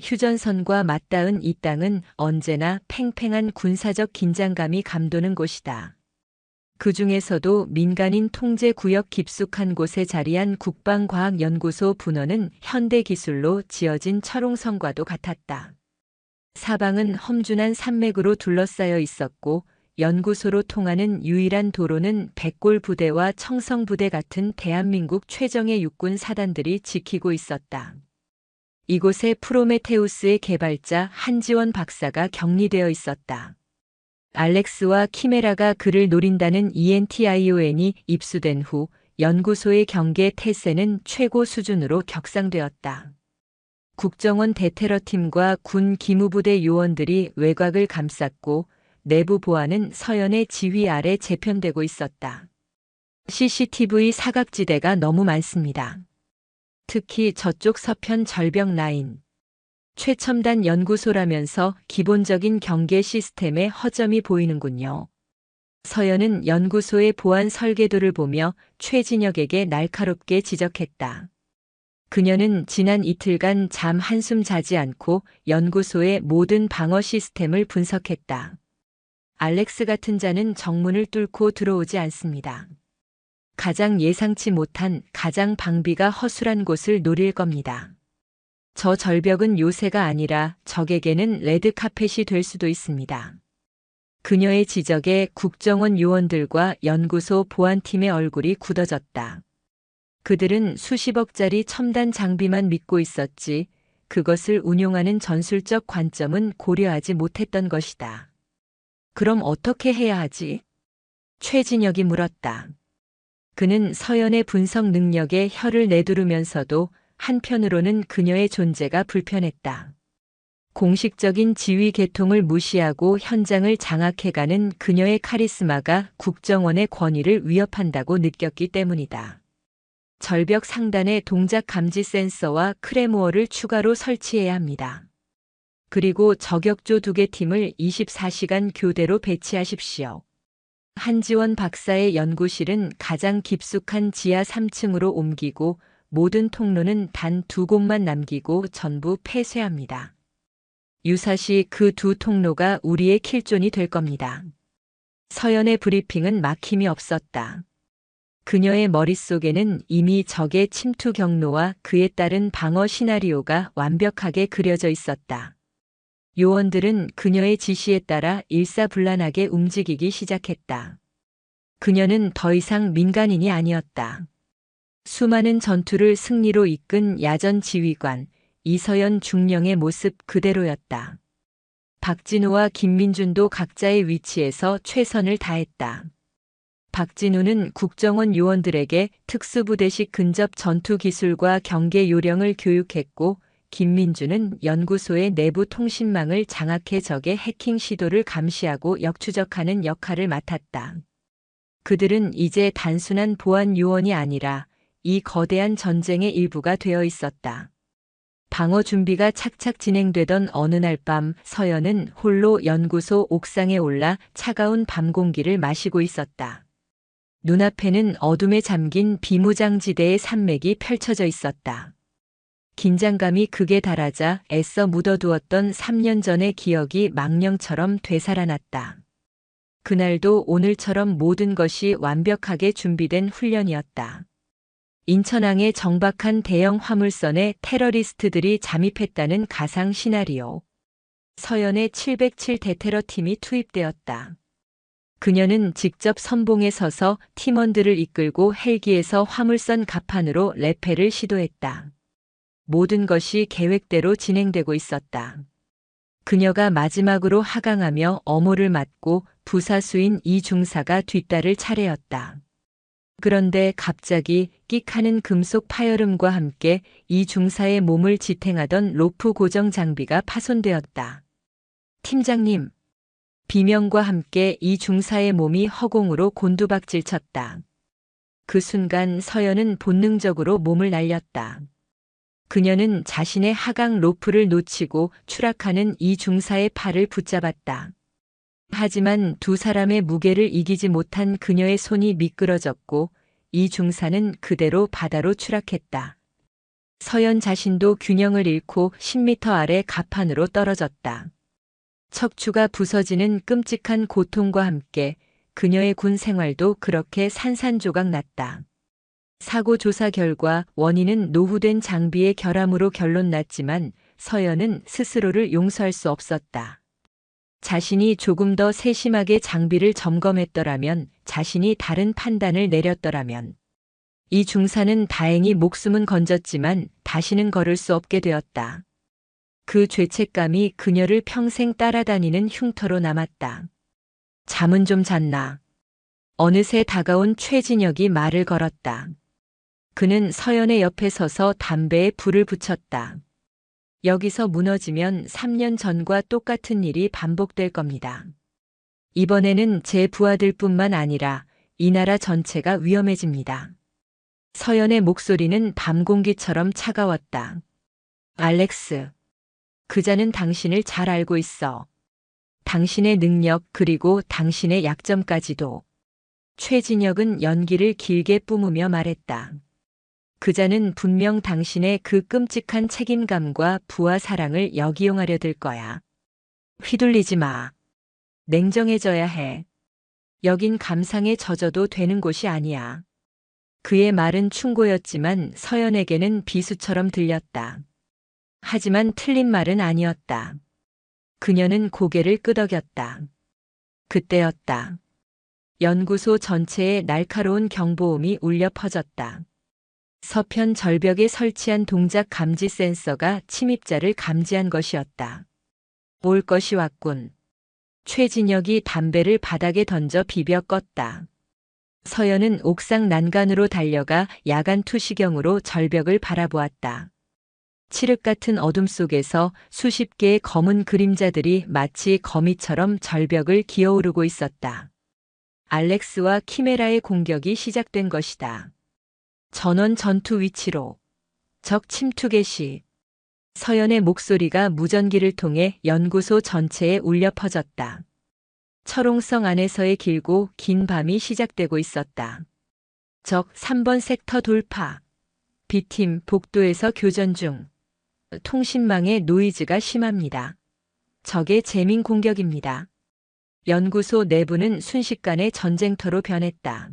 휴전선과 맞닿은 이 땅은 언제나 팽팽한 군사적 긴장감이 감도는 곳이다. 그 중에서도 민간인 통제구역 깊숙한 곳에 자리한 국방과학연구소 분원은 현대기술로 지어진 철옹성과도 같았다. 사방은 험준한 산맥으로 둘러싸여 있었고 연구소로 통하는 유일한 도로는 백골 부대와 청성 부대 같은 대한민국 최정예 육군 사단들이 지키고 있었다. 이곳에 프로메테우스의 개발자 한지원 박사가 격리되어 있었다. 알렉스와 키메라가 그를 노린다는 ENTION이 입수된 후 연구소의 경계 태세는 최고 수준으로 격상되었다. 국정원 대테러팀과 군 기무부대 요원들이 외곽을 감쌌고 내부 보안은 서연의 지휘 아래 재편되고 있었다. CCTV 사각지대가 너무 많습니다. 특히 저쪽 서편 절벽 라인. 최첨단 연구소라면서 기본적인 경계 시스템에 허점이 보이는군요. 서연은 연구소의 보안 설계도를 보며 최진혁에게 날카롭게 지적했다. 그녀는 지난 이틀간 잠 한숨 자지 않고 연구소의 모든 방어 시스템을 분석했다. 알렉스 같은 자는 정문을 뚫고 들어오지 않습니다. 가장 예상치 못한 가장 방비가 허술한 곳을 노릴 겁니다. 저 절벽은 요새가 아니라 적에게는 레드카펫이 될 수도 있습니다. 그녀의 지적에 국정원 요원들과 연구소 보안팀의 얼굴이 굳어졌다. 그들은 수십억짜리 첨단 장비만 믿고 있었지 그것을 운용하는 전술적 관점은 고려하지 못했던 것이다. 그럼 어떻게 해야 하지? 최진혁이 물었다. 그는 서연의 분석 능력에 혀를 내두르면서도 한편으로는 그녀의 존재가 불편했다. 공식적인 지휘 계통을 무시하고 현장을 장악해가는 그녀의 카리스마가 국정원의 권위를 위협한다고 느꼈기 때문이다. 절벽 상단에 동작 감지 센서와 크레모어를 추가로 설치해야 합니다. 그리고 저격조 2개 팀을 24시간 교대로 배치하십시오. 한지원 박사의 연구실은 가장 깊숙한 지하 3층으로 옮기고 모든 통로는 단 2곳만 남기고 전부 폐쇄합니다. 유사시 그 2 통로가 우리의 킬존이 될 겁니다. 서연의 브리핑은 막힘이 없었다. 그녀의 머릿속에는 이미 적의 침투 경로와 그에 따른 방어 시나리오가 완벽하게 그려져 있었다. 요원들은 그녀의 지시에 따라 일사불란하게 움직이기 시작했다. 그녀는 더 이상 민간인이 아니었다. 수많은 전투를 승리로 이끈 야전 지휘관 이서연 중령의 모습 그대로였다. 박진우와 김민준도 각자의 위치에서 최선을 다했다. 박진우는 국정원 요원들에게 특수부대식 근접 전투 기술과 경계 요령을 교육했고 김민준은 연구소의 내부 통신망을 장악해 적의 해킹 시도를 감시하고 역추적하는 역할을 맡았다. 그들은 이제 단순한 보안 요원이 아니라 이 거대한 전쟁의 일부가 되어 있었다. 방어 준비가 착착 진행되던 어느 날 밤 서연은 홀로 연구소 옥상에 올라 차가운 밤 공기를 마시고 있었다. 눈앞에는 어둠에 잠긴 비무장지대의 산맥이 펼쳐져 있었다. 긴장감이 극에 달하자 애써 묻어두었던 3년 전의 기억이 망령처럼 되살아났다. 그날도 오늘처럼 모든 것이 완벽하게 준비된 훈련이었다. 인천항의 정박한 대형 화물선에 테러리스트들이 잠입했다는 가상 시나리오. 서연의 707 대테러팀이 투입되었다. 그녀는 직접 선봉에 서서 팀원들을 이끌고 헬기에서 화물선 갑판으로 레페를 시도했다. 모든 것이 계획대로 진행되고 있었다. 그녀가 마지막으로 하강하며 어모를 맞고 부사수인 이 중사가 뒤따를 차례였다. 그런데 갑자기 끽하는 금속 파열음과 함께 이 중사의 몸을 지탱하던 로프 고정 장비가 파손되었다. 팀장님. 비명과 함께 이 중사의 몸이 허공으로 곤두박질 쳤다. 그 순간 서연은 본능적으로 몸을 날렸다. 그녀는 자신의 하강 로프를 놓치고 추락하는 이 중사의 팔을 붙잡았다. 하지만 두 사람의 무게를 이기지 못한 그녀의 손이 미끄러졌고 이 중사는 그대로 바다로 추락했다. 서연 자신도 균형을 잃고 10m 아래 갑판으로 떨어졌다. 척추가 부서지는 끔찍한 고통과 함께 그녀의 군 생활도 그렇게 산산조각 났다. 사고 조사 결과 원인은 노후된 장비의 결함으로 결론 났지만 서연은 스스로를 용서할 수 없었다. 자신이 조금 더 세심하게 장비를 점검했더라면, 자신이 다른 판단을 내렸더라면. 이 중사는 다행히 목숨은 건졌지만 다시는 걸을 수 없게 되었다. 그 죄책감이 그녀를 평생 따라다니는 흉터로 남았다. 잠은 좀 잤나? 어느새 다가온 최진혁이 말을 걸었다. 그는 서연의 옆에 서서 담배에 불을 붙였다. 여기서 무너지면 3년 전과 똑같은 일이 반복될 겁니다. 이번에는 제 부하들뿐만 아니라 이 나라 전체가 위험해집니다. 서연의 목소리는 밤 공기처럼 차가웠다. 알렉스, 그자는 당신을 잘 알고 있어. 당신의 능력 그리고 당신의 약점까지도. 최진혁은 연기를 길게 뿜으며 말했다. 그자는 분명 당신의 그 끔찍한 책임감과 부하 사랑을 역이용하려 들 거야. 휘둘리지 마. 냉정해져야 해. 여긴 감상에 젖어도 되는 곳이 아니야. 그의 말은 충고였지만 서연에게는 비수처럼 들렸다. 하지만 틀린 말은 아니었다. 그녀는 고개를 끄덕였다. 그때였다. 연구소 전체에 날카로운 경보음이 울려 퍼졌다. 서편 절벽에 설치한 동작 감지 센서가 침입자를 감지한 것이었다. 올 것이 왔군. 최진혁이 담배를 바닥에 던져 비벼 껐다. 서연은 옥상 난간으로 달려가 야간 투시경으로 절벽을 바라보았다. 칠흑 같은 어둠 속에서 수십 개의 검은 그림자들이 마치 거미처럼 절벽을 기어오르고 있었다. 알렉스와 키메라의 공격이 시작된 것이다. 전원 전투 위치로. 적 침투 개시. 서연의 목소리가 무전기를 통해 연구소 전체에 울려 퍼졌다. 철옹성 안에서의 길고 긴 밤이 시작되고 있었다. 적 3번 섹터 돌파. B팀 복도에서 교전 중. 통신망의 노이즈가 심합니다. 적의 재민 공격입니다. 연구소 내부는 순식간에 전쟁터로 변했다.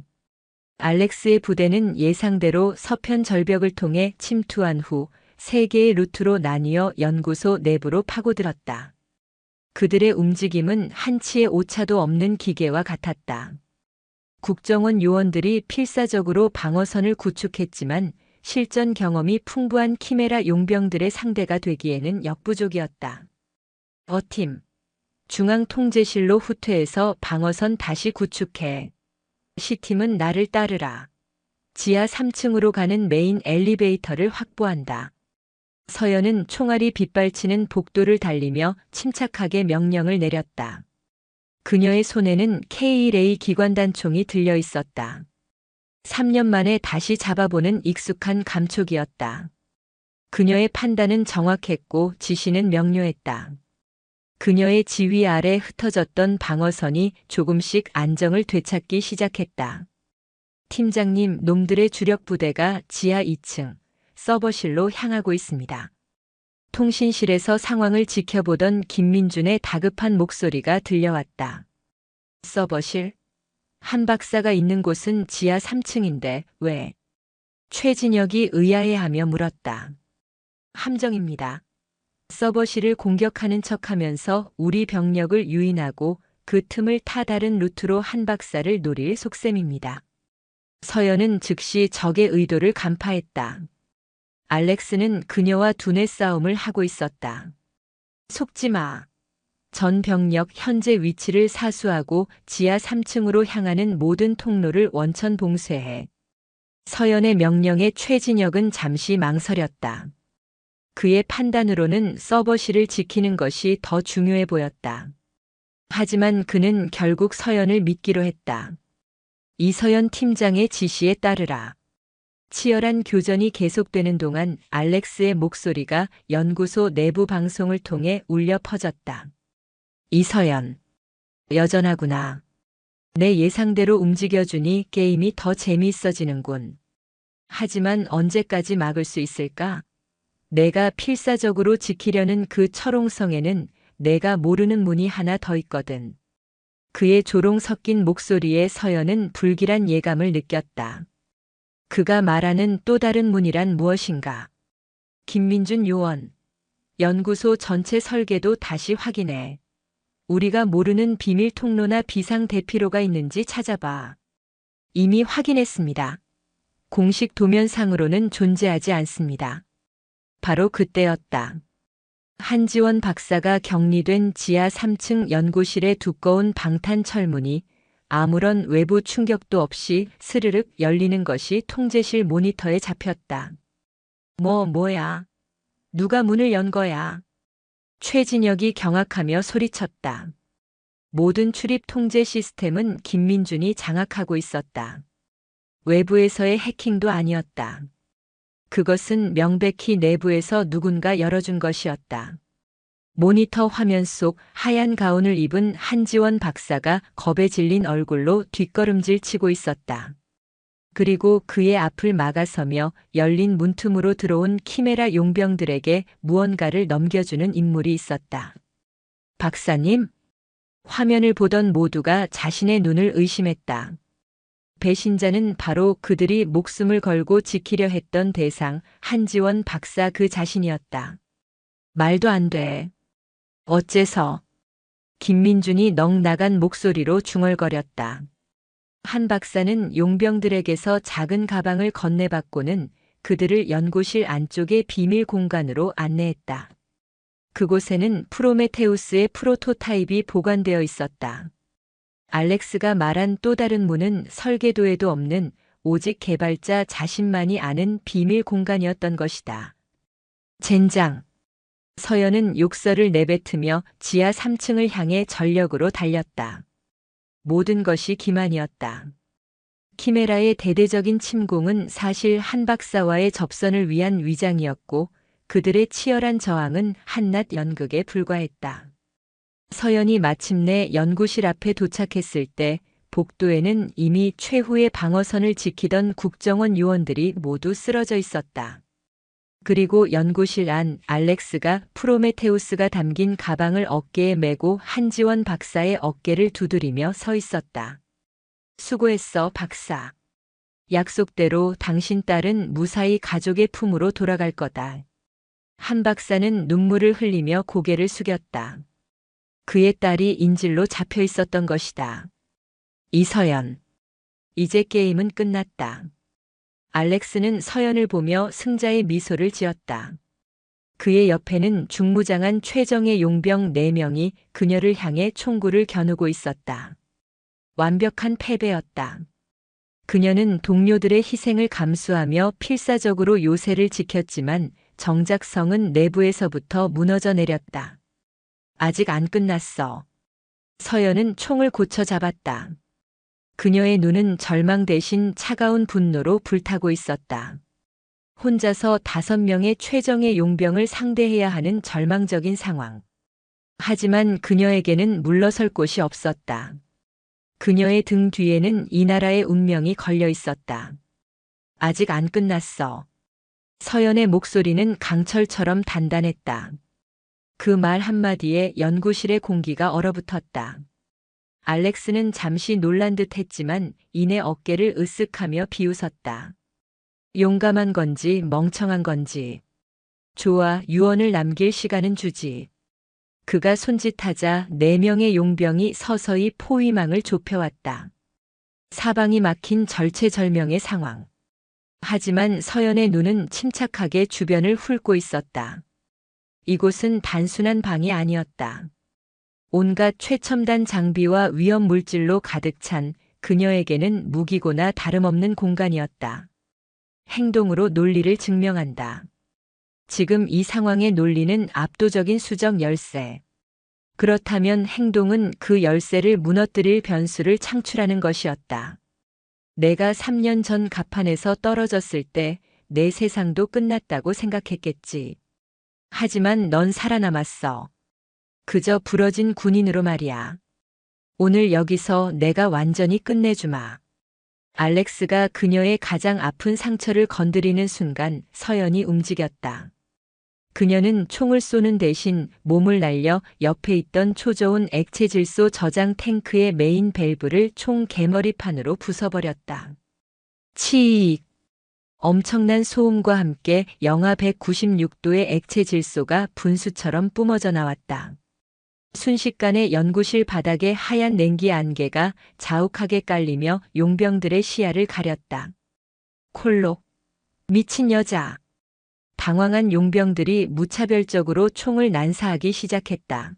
알렉스의 부대는 예상대로 서편 절벽을 통해 침투한 후 3개의 루트로 나뉘어 연구소 내부로 파고들었다. 그들의 움직임은 한치의 오차도 없는 기계와 같았다. 국정원 요원들이 필사적으로 방어선을 구축했지만 실전 경험이 풍부한 키메라 용병들의 상대가 되기에는 역부족이었다. 어팀, 중앙통제실로 후퇴해서 방어선 다시 구축해. C팀은 나를 따르라. 지하 3층으로 가는 메인 엘리베이터를 확보한다. 서연은 총알이 빗발치는 복도를 달리며 침착하게 명령을 내렸다. 그녀의 손에는 K1A 기관단총이 들려 있었다. 3년 만에 다시 잡아보는 익숙한 감촉이었다. 그녀의 판단은 정확했고 지시는 명료했다. 그녀의 지휘 아래 흩어졌던 방어선이 조금씩 안정을 되찾기 시작했다. 팀장님, 놈들의 주력 부대가 지하 2층 서버실로 향하고 있습니다. 통신실에서 상황을 지켜보던 김민준의 다급한 목소리가 들려왔다. 서버실? 한 박사가 있는 곳은 지하 3층인데 왜? 최진혁이 의아해하며 물었다. 함정입니다. 서버실을 공격하는 척하면서 우리 병력을 유인하고 그 틈을 타 다른 루트로 한 박사를 노릴 속셈입니다. 서연은 즉시 적의 의도를 간파했다. 알렉스는 그녀와 두뇌 싸움을 하고 있었다. 속지 마. 전 병력 현재 위치를 사수하고 지하 3층으로 향하는 모든 통로를 원천 봉쇄해. 서연의 명령에 최진혁은 잠시 망설였다. 그의 판단으로는 서버실을 지키는 것이 더 중요해 보였다. 하지만 그는 결국 서연을 믿기로 했다. 이서연 팀장의 지시에 따르라. 치열한 교전이 계속되는 동안 알렉스의 목소리가 연구소 내부 방송을 통해 울려 퍼졌다. 이서연. 여전하구나. 내 예상대로 움직여주니 게임이 더 재미있어지는군. 하지만 언제까지 막을 수 있을까? 내가 필사적으로 지키려는 그 철옹성에는 내가 모르는 문이 하나 더 있거든. 그의 조롱 섞인 목소리에 서연은 불길한 예감을 느꼈다. 그가 말하는 또 다른 문이란 무엇인가? 김민준 요원. 연구소 전체 설계도 다시 확인해. 우리가 모르는 비밀 통로나 비상 대피로가 있는지 찾아봐. 이미 확인했습니다. 공식 도면상으로는 존재하지 않습니다. 바로 그때였다. 한지원 박사가 격리된 지하 3층 연구실의 두꺼운 방탄 철문이 아무런 외부 충격도 없이 스르륵 열리는 것이 통제실 모니터에 잡혔다. 뭐야? 누가 문을 연 거야? 최진혁이 경악하며 소리쳤다. 모든 출입 통제 시스템은 김민준이 장악하고 있었다. 외부에서의 해킹도 아니었다. 그것은 명백히 내부에서 누군가 열어준 것이었다. 모니터 화면 속 하얀 가운을 입은 한지원 박사가 겁에 질린 얼굴로 뒷걸음질 치고 있었다. 그리고 그의 앞을 막아서며 열린 문틈으로 들어온 키메라 용병들에게 무언가를 넘겨주는 인물이 있었다. 박사님? 화면을 보던 모두가 자신의 눈을 의심했다. 배신자는 바로 그들이 목숨을 걸고 지키려 했던 대상 한지원 박사 그 자신이었다. 말도 안 돼. 어째서? 김민준이 넋 나간 목소리로 중얼거렸다. 한 박사는 용병들에게서 작은 가방을 건네받고는 그들을 연구실 안쪽의 비밀 공간으로 안내했다. 그곳에는 프로메테우스의 프로토타입이 보관되어 있었다. 알렉스가 말한 또 다른 문은 설계도에도 없는 오직 개발자 자신만이 아는 비밀 공간이었던 것이다. 젠장. 서연은 욕설을 내뱉으며 지하 3층을 향해 전력으로 달렸다. 모든 것이 기만이었다. 키메라의 대대적인 침공은 사실 한 박사와의 접선을 위한 위장이었고 그들의 치열한 저항은 한낱 연극에 불과했다. 서연이 마침내 연구실 앞에 도착했을 때 복도에는 이미 최후의 방어선을 지키던 국정원 요원들이 모두 쓰러져 있었다. 그리고 연구실 안 알렉스가 프로메테우스가 담긴 가방을 어깨에 메고 한지원 박사의 어깨를 두드리며 서 있었다. 수고했어, 박사. 약속대로 당신 딸은 무사히 가족의 품으로 돌아갈 거다. 한 박사는 눈물을 흘리며 고개를 숙였다. 그의 딸이 인질로 잡혀 있었던 것이다. 이서연. 이제 게임은 끝났다. 알렉스는 서연을 보며 승자의 미소를 지었다. 그의 옆에는 중무장한 최정예 용병 4명이 그녀를 향해 총구를 겨누고 있었다. 완벽한 패배였다. 그녀는 동료들의 희생을 감수하며 필사적으로 요새를 지켰지만 정작 성은 내부에서부터 무너져 내렸다. 아직 안 끝났어. 서연은 총을 고쳐 잡았다. 그녀의 눈은 절망 대신 차가운 분노로 불타고 있었다. 혼자서 5명의 최정예 용병을 상대해야 하는 절망적인 상황. 하지만 그녀에게는 물러설 곳이 없었다. 그녀의 등 뒤에는 이 나라의 운명이 걸려 있었다. 아직 안 끝났어. 서연의 목소리는 강철처럼 단단했다. 그 말 한마디에 연구실의 공기가 얼어붙었다. 알렉스는 잠시 놀란 듯 했지만 이내 어깨를 으쓱하며 비웃었다. 용감한 건지 멍청한 건지. 좋아, 유언을 남길 시간은 주지. 그가 손짓하자 4명의 용병이 서서히 포위망을 좁혀왔다. 사방이 막힌 절체절명의 상황. 하지만 서연의 눈은 침착하게 주변을 훑고 있었다. 이곳은 단순한 방이 아니었다. 온갖 최첨단 장비와 위험 물질로 가득 찬 그녀에게는 무기고나 다름없는 공간이었다. 행동으로 논리를 증명한다. 지금 이 상황의 논리는 압도적인 수적 열쇠. 그렇다면 행동은 그 열쇠를 무너뜨릴 변수를 창출하는 것이었다. 내가 3년 전 갑판에서 떨어졌을 때 내 세상도 끝났다고 생각했겠지. 하지만 넌 살아남았어. 그저 부러진 군인으로 말이야. 오늘 여기서 내가 완전히 끝내주마. 알렉스가 그녀의 가장 아픈 상처를 건드리는 순간 서연이 움직였다. 그녀는 총을 쏘는 대신 몸을 날려 옆에 있던 초저온 액체 질소 저장 탱크의 메인 밸브를 총 개머리판으로 부숴버렸다. 치익! 엄청난 소음과 함께 영하 196도의 액체 질소가 분수처럼 뿜어져 나왔다. 순식간에 연구실 바닥에 하얀 냉기 안개가 자욱하게 깔리며 용병들의 시야를 가렸다. 콜록. 미친 여자. 당황한 용병들이 무차별적으로 총을 난사하기 시작했다.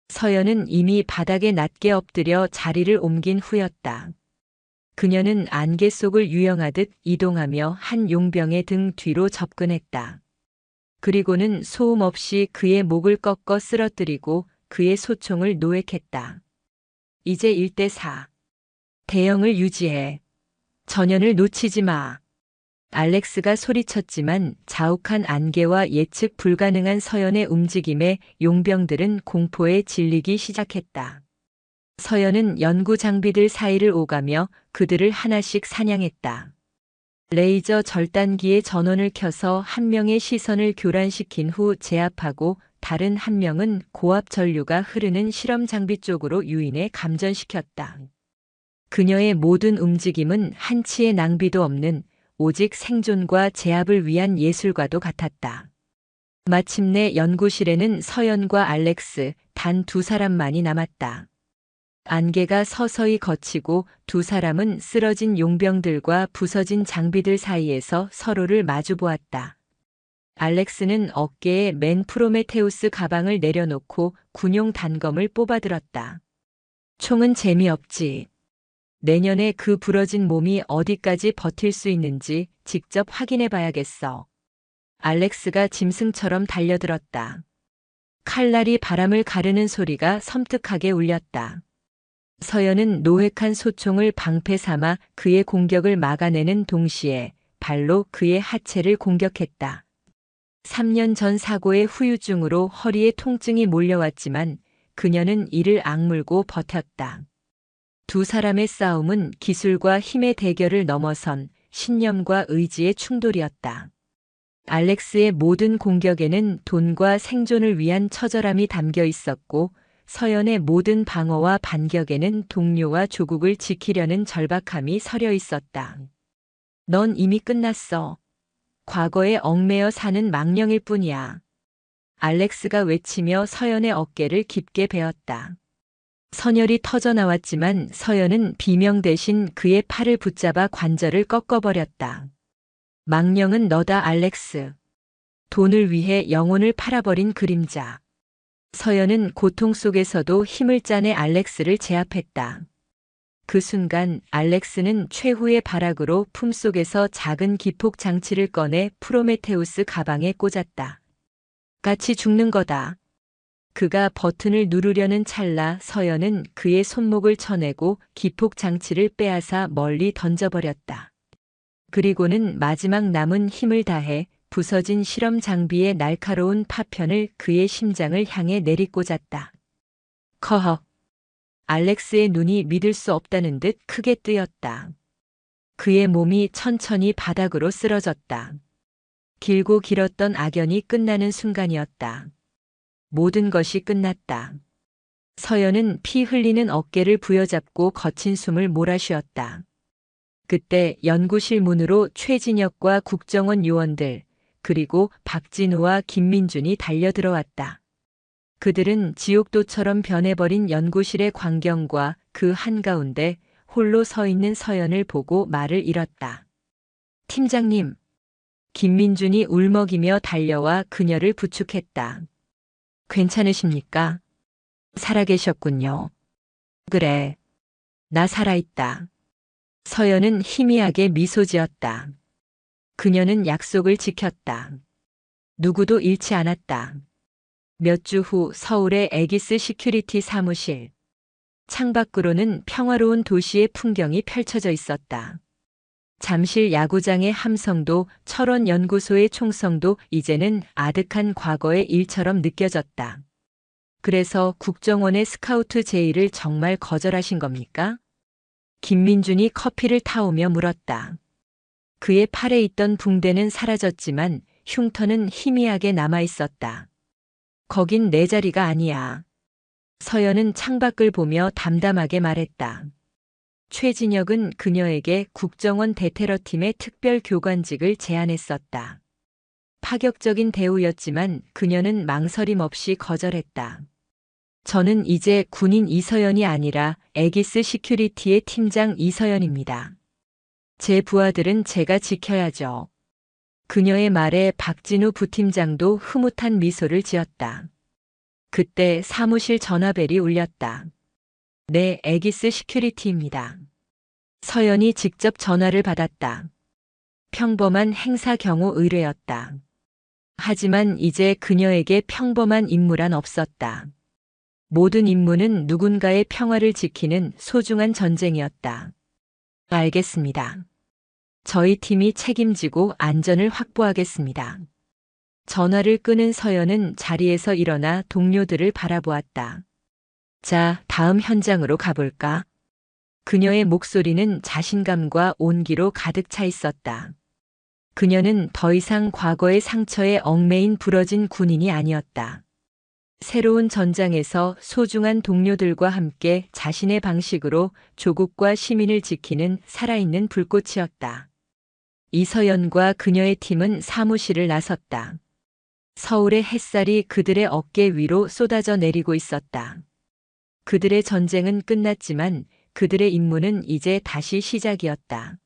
서연은 이미 바닥에 낮게 엎드려 자리를 옮긴 후였다. 그녀는 안개 속을 유영하듯 이동하며 한 용병의 등 뒤로 접근했다. 그리고는 소음 없이 그의 목을 꺾어 쓰러뜨리고 그의 소총을 노획했다. 이제 1대4. 대형을 유지해. 전연을 놓치지 마. 알렉스가 소리쳤지만 자욱한 안개와 예측 불가능한 서연의 움직임에 용병들은 공포에 질리기 시작했다. 서연은 연구 장비들 사이를 오가며 그들을 하나씩 사냥했다. 레이저 절단기의 전원을 켜서 한 명의 시선을 교란시킨 후 제압하고 다른 한 명은 고압 전류가 흐르는 실험 장비 쪽으로 유인해 감전시켰다. 그녀의 모든 움직임은 한치의 낭비도 없는 오직 생존과 제압을 위한 예술과도 같았다. 마침내 연구실에는 서연과 알렉스 단 2사람만이 남았다. 안개가 서서히 걷히고 2사람은 쓰러진 용병들과 부서진 장비들 사이에서 서로를 마주보았다. 알렉스는 어깨에 맨 프로메테우스 가방을 내려놓고 군용 단검을 뽑아들었다. 총은 재미없지. 내년에 그 부러진 몸이 어디까지 버틸 수 있는지 직접 확인해 봐야겠어. 알렉스가 짐승처럼 달려들었다. 칼날이 바람을 가르는 소리가 섬뜩하게 울렸다. 서연은 노획한 소총을 방패 삼아 그의 공격을 막아내는 동시에 발로 그의 하체를 공격했다. 3년 전 사고의 후유증으로 허리에 통증이 몰려왔지만 그녀는 이를 악물고 버텼다. 2사람의 싸움은 기술과 힘의 대결을 넘어선 신념과 의지의 충돌이었다. 알렉스의 모든 공격에는 돈과 생존을 위한 처절함이 담겨 있었고 서연의 모든 방어와 반격에는 동료와 조국을 지키려는 절박함이 서려 있었다. 넌 이미 끝났어. 과거에 얽매여 사는 망령일 뿐이야. 알렉스가 외치며 서연의 어깨를 깊게 베었다. 선혈이 터져 나왔지만 서연은 비명 대신 그의 팔을 붙잡아 관절을 꺾어버렸다. 망령은 너다, 알렉스. 돈을 위해 영혼을 팔아버린 그림자. 서연은 고통 속에서도 힘을 짜내 알렉스를 제압했다. 그 순간 알렉스는 최후의 발악으로 품속에서 작은 기폭 장치를 꺼내 프로메테우스 가방에 꽂았다. 같이 죽는 거다. 그가 버튼을 누르려는 찰나 서연은 그의 손목을 쳐내고 기폭 장치를 빼앗아 멀리 던져버렸다. 그리고는 마지막 남은 힘을 다해 부서진 실험 장비의 날카로운 파편을 그의 심장을 향해 내리꽂았다. 커헉. 알렉스의 눈이 믿을 수 없다는 듯 크게 뜨였다. 그의 몸이 천천히 바닥으로 쓰러졌다. 길고 길었던 악연이 끝나는 순간이었다. 모든 것이 끝났다. 서연은 피 흘리는 어깨를 부여잡고 거친 숨을 몰아쉬었다. 그때 연구실 문으로 최진혁과 국정원 요원들, 그리고 박진우와 김민준이 달려들어왔다. 그들은 지옥도처럼 변해버린 연구실의 광경과 그 한가운데 홀로 서 있는 서연을 보고 말을 잃었다. 팀장님. 김민준이 울먹이며 달려와 그녀를 부축했다. 괜찮으십니까? 살아계셨군요. 그래. 나 살아있다. 서연은 희미하게 미소 지었다. 그녀는 약속을 지켰다. 누구도 잃지 않았다. 몇 주 후 서울의 애기스 시큐리티 사무실. 창밖으로는 평화로운 도시의 풍경이 펼쳐져 있었다. 잠실 야구장의 함성도 철원 연구소의 총성도 이제는 아득한 과거의 일처럼 느껴졌다. 그래서 국정원의 스카우트 제의를 정말 거절하신 겁니까? 김민준이 커피를 타오며 물었다. 그의 팔에 있던 붕대는 사라졌지만 흉터는 희미하게 남아 있었다. 거긴 내 자리가 아니야. 서연은 창밖을 보며 담담하게 말했다. 최진혁은 그녀에게 국정원 대테러팀의 특별 교관직을 제안했었다. 파격적인 대우였지만 그녀는 망설임 없이 거절했다. 저는 이제 군인 이서연이 아니라 애기스 시큐리티의 팀장 이서연입니다. 제 부하들은 제가 지켜야죠. 그녀의 말에 박진우 부팀장도 흐뭇한 미소를 지었다. 그때 사무실 전화벨이 울렸다. 네, 애기스 시큐리티입니다. 서연이 직접 전화를 받았다. 평범한 행사 경호 의뢰였다. 하지만 이제 그녀에게 평범한 임무란 없었다. 모든 임무는 누군가의 평화를 지키는 소중한 전쟁이었다. 알겠습니다. 저희 팀이 책임지고 안전을 확보하겠습니다. 전화를 끊은 서연은 자리에서 일어나 동료들을 바라보았다. 자, 다음 현장으로 가볼까? 그녀의 목소리는 자신감과 온기로 가득 차 있었다. 그녀는 더 이상 과거의 상처에 얽매인 부러진 군인이 아니었다. 새로운 전장에서 소중한 동료들과 함께 자신의 방식으로 조국과 시민을 지키는 살아있는 불꽃이었다. 이서연과 그녀의 팀은 사무실을 나섰다. 서울의 햇살이 그들의 어깨 위로 쏟아져 내리고 있었다. 그들의 전쟁은 끝났지만 그들의 임무는 이제 다시 시작이었다.